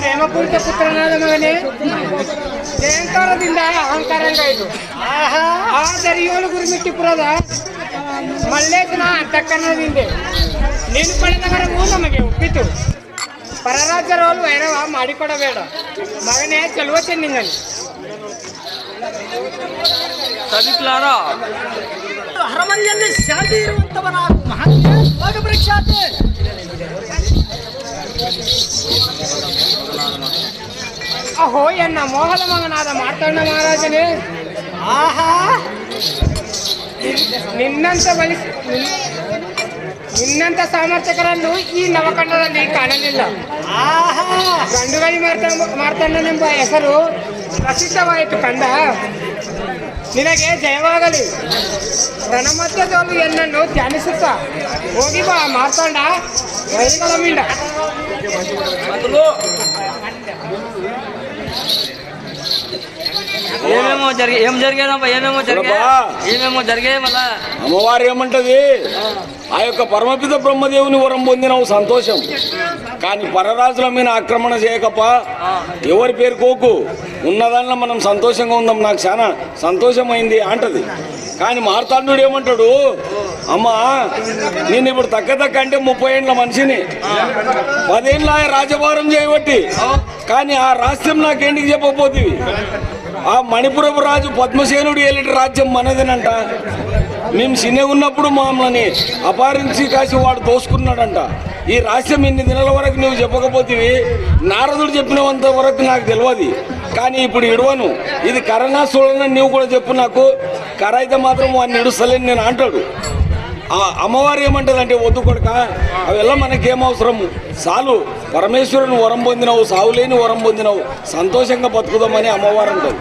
ಪ್ರೇಮಪೂರಿತ ಪುತ್ರನಾದ ಮಗನೇ, ಜಯಂಕಾರದಿಂದ ಅಹಂಕಾರಂಗಾಯಿತು. ಆದರೆ ಏಳು ಗುರುಮಿಟ್ಟಿಪುರದ ಮಲ್ಲೇಶನ ಅಂತಃಕರಣದಿಂದ ನೀನು ಪಡೆದ ವರವು ನಮಗೆ ಒಪ್ಪಿತು. ಪರರಾಜ್ಯರವಳು ವೈರವ ಮಾಡಿಕೊಡಬೇಡ ಮಗನೇ, ಚೆಲುವ ಚೆನ್ನಿಂಗನು. ಅರಮನೆಯಲ್ಲಿ ಶಾಂತಿ ಇರುವಂತವನಾಗು ಮಹಾತ್ಮ ಯೋಗ ಪ್ರಖ್ಯಾತೆ. ಅಹೋ, ಎನ್ನ ಮೋಹದ ಮಗನಾದ ಮಾರ್ತಾಂಡ ಮಹಾರಾಜನೇ, ಆಹಾ, ನಿನ್ನಂತ ಸಾಮರ್ಥ್ಯಕರನ್ನು ಈ ನವಖಂಡದಲ್ಲಿ ಕಾಣಲಿಲ್ಲ. ಆಹಾ, ಗಂಡುಗಲಿ ಮಾರ್ತಾಂಡನೆಂಬ ಹೆಸರು ಪ್ರಸಿದ್ಧವಾಯಿತು ಕಂದ. ನಿನಗೆ ಜಯವಾಗಲಿ. ರಣಮಧ್ಯದಲ್ಲೂ ಎನ್ನನ್ನು ಧ್ಯಾನಿಸುತ್ತ ಹೋಗಿ ಬಾ ಮಾರ್ತಾಂಡ ವೈಗಳ ಮಿಂಡ. ఏమేమో జరిగే మళ్ళా అమ్మవారు ఏమంటది, ఆ యొక్క పరమపిత బ్రహ్మదేవుని వరం పొందినవు సంతోషం, కానీ పరరాజుల మీద ఆక్రమణ చేయకప ఎవరి పేరు కోకు, ఉన్నదానిలో మనం సంతోషంగా ఉందాం, నాకు చాలా సంతోషమైంది అంటది. కానీ మార్తాండుడు ఏమంటాడు, అమ్మా నేను ఇప్పుడు తక్క అంటే 30 ఏళ్ళ మనిషిని, 10 ఏళ్ళ రాజభారం చేయబట్టి, కానీ ఆ రాష్ట్రం నాకేంటికి చెప్పబోతుంది. ఆ మణిపురపు రాజు పద్మసేనుడు ఏలిటి రాజ్యం మనదేనంట. మేము చిన్నగా ఉన్నప్పుడు మమ్మల్ని అపహరించి కాసి వాడు దోసుకున్నాడంట. ఈ రాష్ట్రం ఇన్ని దినాల వరకు నువ్వు చెప్పకపోతేవి, నారదుడు చెప్పినంత వరకు నాకు తెలియదు. కానీ ఇప్పుడు ఇడవను, ఇది కరోనా చూడని నువ్వు కూడా చెప్పు నాకు, కర అయితే మాత్రం వాడిని ఇడుస్తలేని నేను అంటాడు. ఆ అమ్మవారు ఏమంటదంటే, వద్దు కొడుక, అವೆಲ್ಲ మనకేం అవసరము, చాలు పరమేశ్వరుని వరం పొందినవు, సావులేని వరం పొందినవు, సంతోషంగా బతుకుదామని అమ్మవారు అంటది.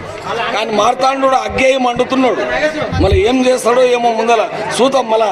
కానీ మార్తాండు అగ్గేయం మండుతున్నాడు, మళ్ళీ ఏం చేస్తాడో ఏమో ముందల చూద్దాం. మళ్ళా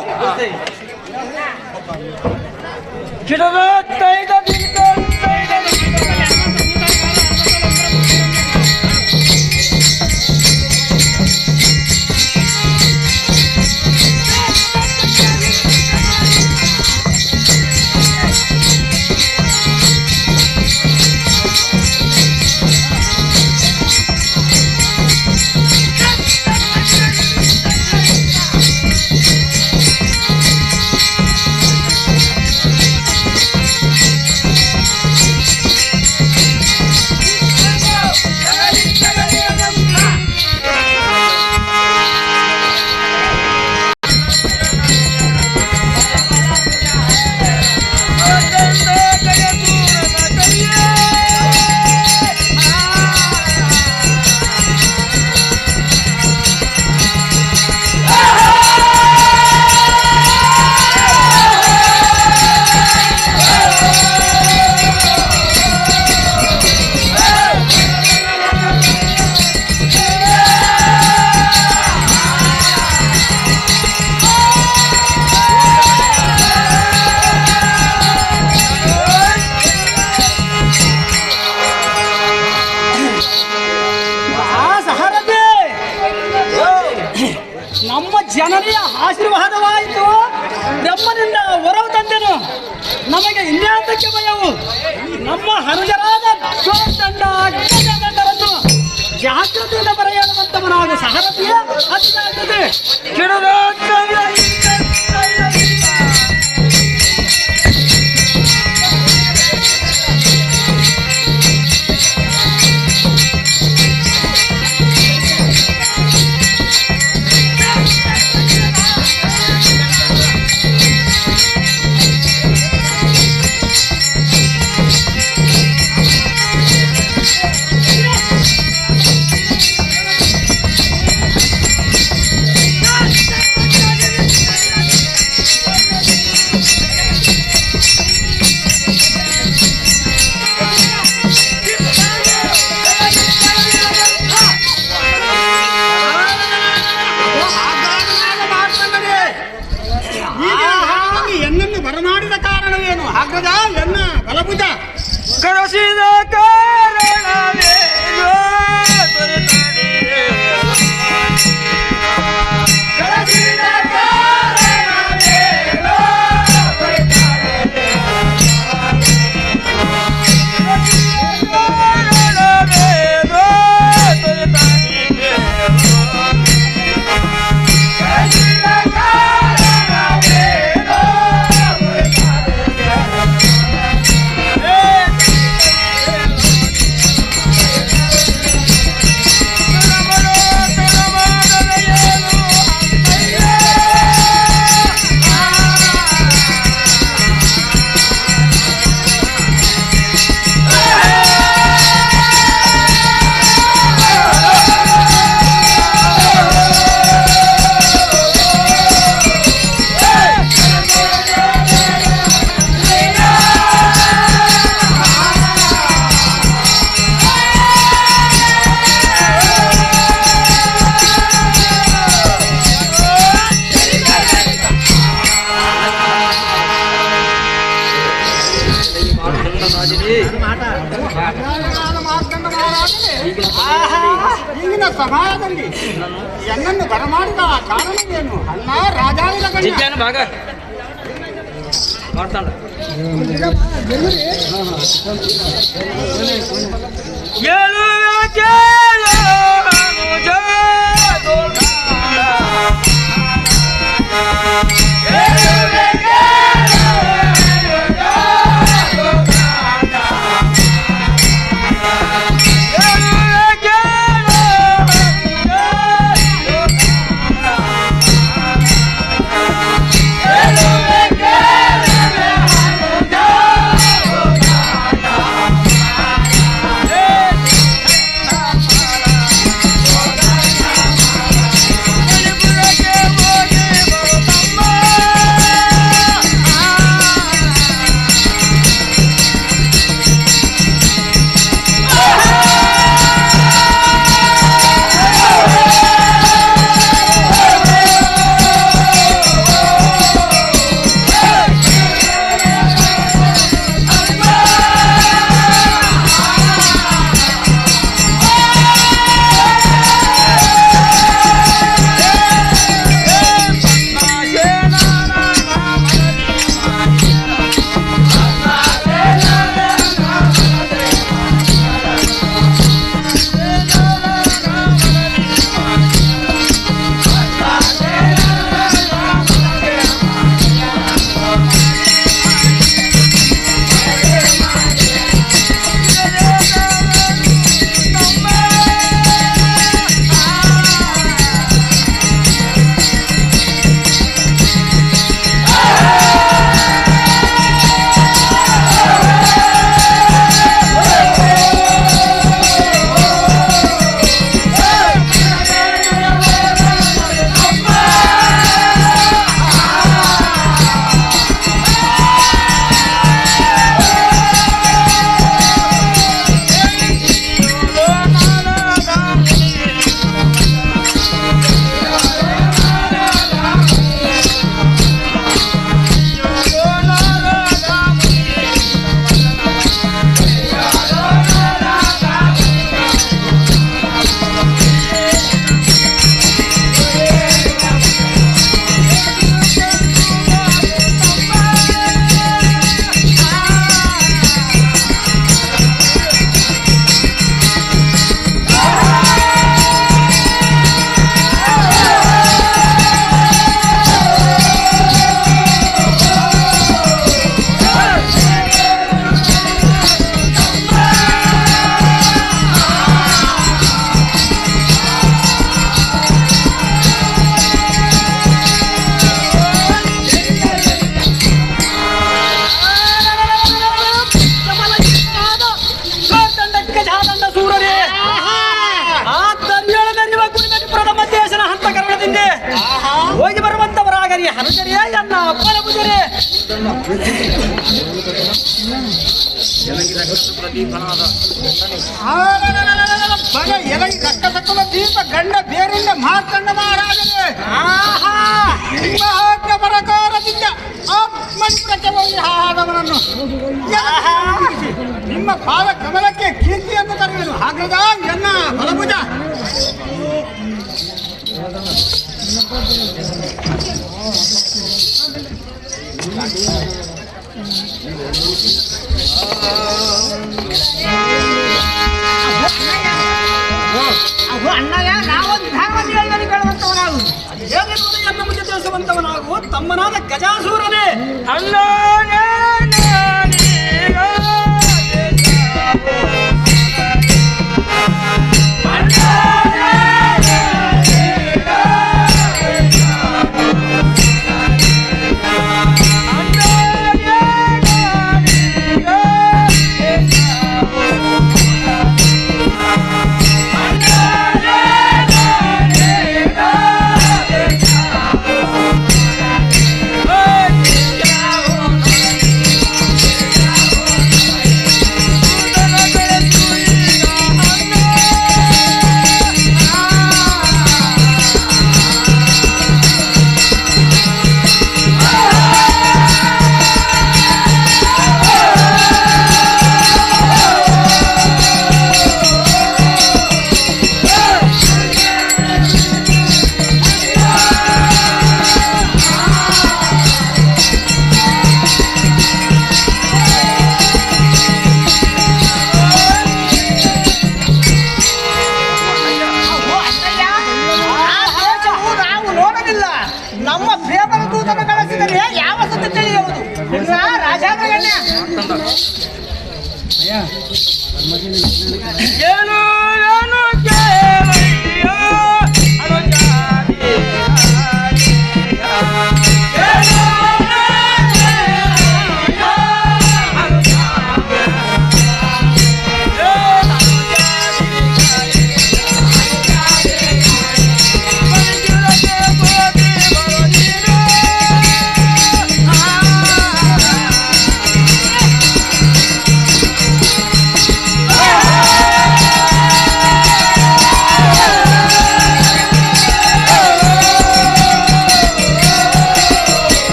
ನಮ್ಮ ಜನನಿಯ ಆಶೀರ್ವಾದವಾಯಿತು. ಬ್ರಹ್ಮನಿಂದ ವರವು ತಂದೆನು, ನಮಗೆ ಇನ್ಯಾತಕ್ಕೆ ಭಯವು? ನಮ್ಮ ಹನುಜರಾದ ದಂಡ ದಂಡವನ್ನು ಜಾಗೃತಿಯಿಂದ ಬರೆಯುವಂತವನಾದ ಸಹರತಿಯ ಅತಿ ಜಾಗೃತಿ ಎನ್ನನ್ನು ಬರಮಾಡಿದ ಕಾರಣವೇನು? ಹಾಗದ ಎನ್ನ ಬಲಭುಜ ಕರಸಿದ ಕಾರಣವೇನು? ಈಗಿನ ಸಭಾದಲ್ಲಿ ಎನ್ನನ್ನು ಬರಮಾಡಿದ ಕಾರಣವೇನು? ಅನ್ನ ರಾಜಾವಿನ ಚಿಕ್ಕನ ಭಾಗ ಮಾಡ್ತಾನ ತಿಂದೆ ಹೋಗಿ ಬರುವಂತವರಾಗರಿ ಹನುಜರೇ ಎನ್ನ ಬಲಭುಜರೇ. ಬಗ ಎಲಗಿ ರಕ್ಕಸಕ್ಕಲ ದೀಪ ಗಂಡ ಬೇರಿಂದ ಮಾರ್ಕಂಡ ಮಹಾರಾಜನೇ. ನಿಮ್ಮ ಆಜ್ಞೆ ಪ್ರಕಾರದಿಂದ ಆತ್ಮನಿಕೃತ ಆದವನನ್ನು ನಿಮ್ಮ ಪಾದ ಕಮಲಕ್ಕೆ ಕೀರ್ತಿಯನ್ನು ತರುವೆನು. ಹಾಗದ ಎನ್ನ ಬಲಭುಜ. ಅಣ್ಣಯ್ಯ ನಾವೊಂದು ಧರ್ಮವನ್ನು ಹೇಳುವಂತವನಾಗು ಹೇಗೆಂಬುದು ಎನ್ನ ಮುಂದೆ ತಿಳಿಸುವಂತವನಾಗು ತಮ್ಮನಾದ ಗಜಾಸೂರನೇ. ಅಲ್ಲ ನಮ್ಮ ಪ್ರೇಮದ ದೂತನ ಕಳಿಸಿದರೆ ಯಾವ ಸುದ್ದಿ ತಿಳಿಯುವುದು ರಾಜಾಗ್ರಗಣ್ಯ. ಏನು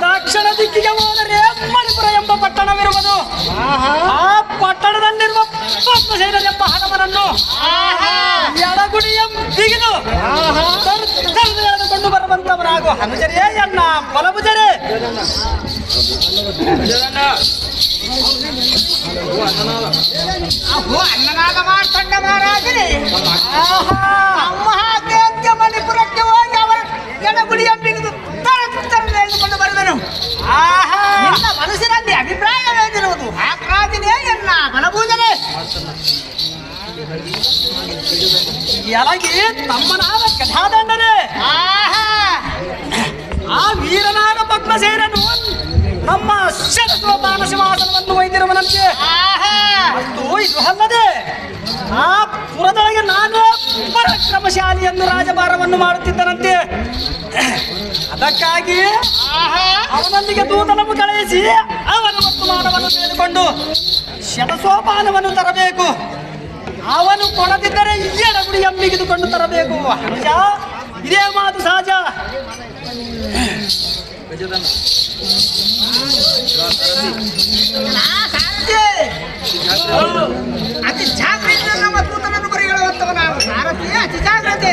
ದಕ್ಷಿಣ ದಿಕ್ಕಿಗೆ ಹೋದರೆ ಮಣಿಪುರ ಎಂಬ ಪಟ್ಟಣವಿರುವುದು. ಆ ಪಟ್ಟಣದಲ್ಲಿರುವ ಪದ್ಮಸೇನೆಂಬ ಹನುಮನನ್ನು ಎಡಗುಡಿಯ ಬಿಗಿದು ಎಳೆದುಕೊಂಡು ಬರುವಂತವರಾಗು ಹನುಜರೇ ಎನ್ನ ಬಲಭುಜರೇ. ಅನ್ನನಾದ ಮಾರ್ಕಂಡ ಮಹಾರಾಜನೇ, ಅಮ್ಮ ಹಾಗೆ ಮಣಿಪುರಕ್ಕೆ ಹೋಗಿ ಅವರ ಎಡಗುಡಿಯ ಬಿಗಿದು ಎಳೆದುಕೊಂಡು ಬರುವೆನು. ನಿನ್ನ ಮನಸ್ಸಿನಲ್ಲಿ ಅಭಿಪ್ರಾಯವೇನಿರುವುದು? ಹಾಗಾಗಿನೇ ಎನ್ನ ಬಲಭುಜನೇ. ಎಲಗಿ ತಮ್ಮನಾದ ಗದಾದಂಡನೆ, ಆ ವೀರನಾದ ಪದ್ಮಸೇನನು ನಮ್ಮ ಶತಸೋಪಾನ ಸಿಂಹಾಸನವನ್ನು ಒಯ್ದಿರುವನಂತೆ. ಮತ್ತು ಇದು ಅಲ್ಲದೆ ಆ ಪುರದೊಳಗೆ ನಾನೇ ಪರಾಕ್ರಮಶಾಲಿ ಎಂದು ರಾಜಭಾರವನ್ನು ಮಾಡುತ್ತಿದ್ದನಂತೆ. ಅದಕ್ಕಾಗಿ ಅವನೊಂದಿಗೆ ದೂತನನ್ನು ಕಳುಹಿಸಿ ಅವನ ವರ್ತಮಾನವನ್ನು ತಿಳಿದುಕೊಂಡು ಶತಸೋಪಾನವನ್ನು ತರಬೇಕು. ಅವನು ಕೊಡದಿದ್ದರೆ ಎಡಗುಡಿ ಎಂಬಿಗಿದುಕೊಂಡು ತರಬೇಕು. ನಿಜ, ಇದೇ ಮಾತು ಸಹಜ. ಅತಿ ಜಾಗ್ರತೆ ನಮ್ಮ ದೂತನನ್ನು ಬರೆಯುವಂತವ ನಾವು ಸಾರಥಿ ಅತಿ ಜಾಗ್ರತೆ.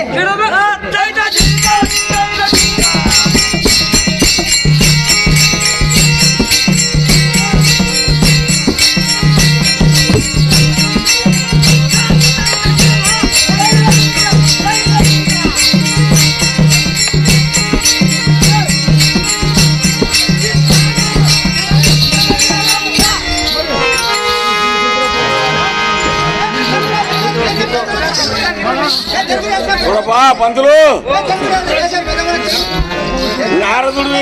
చూడపా పంతులు నారదుడు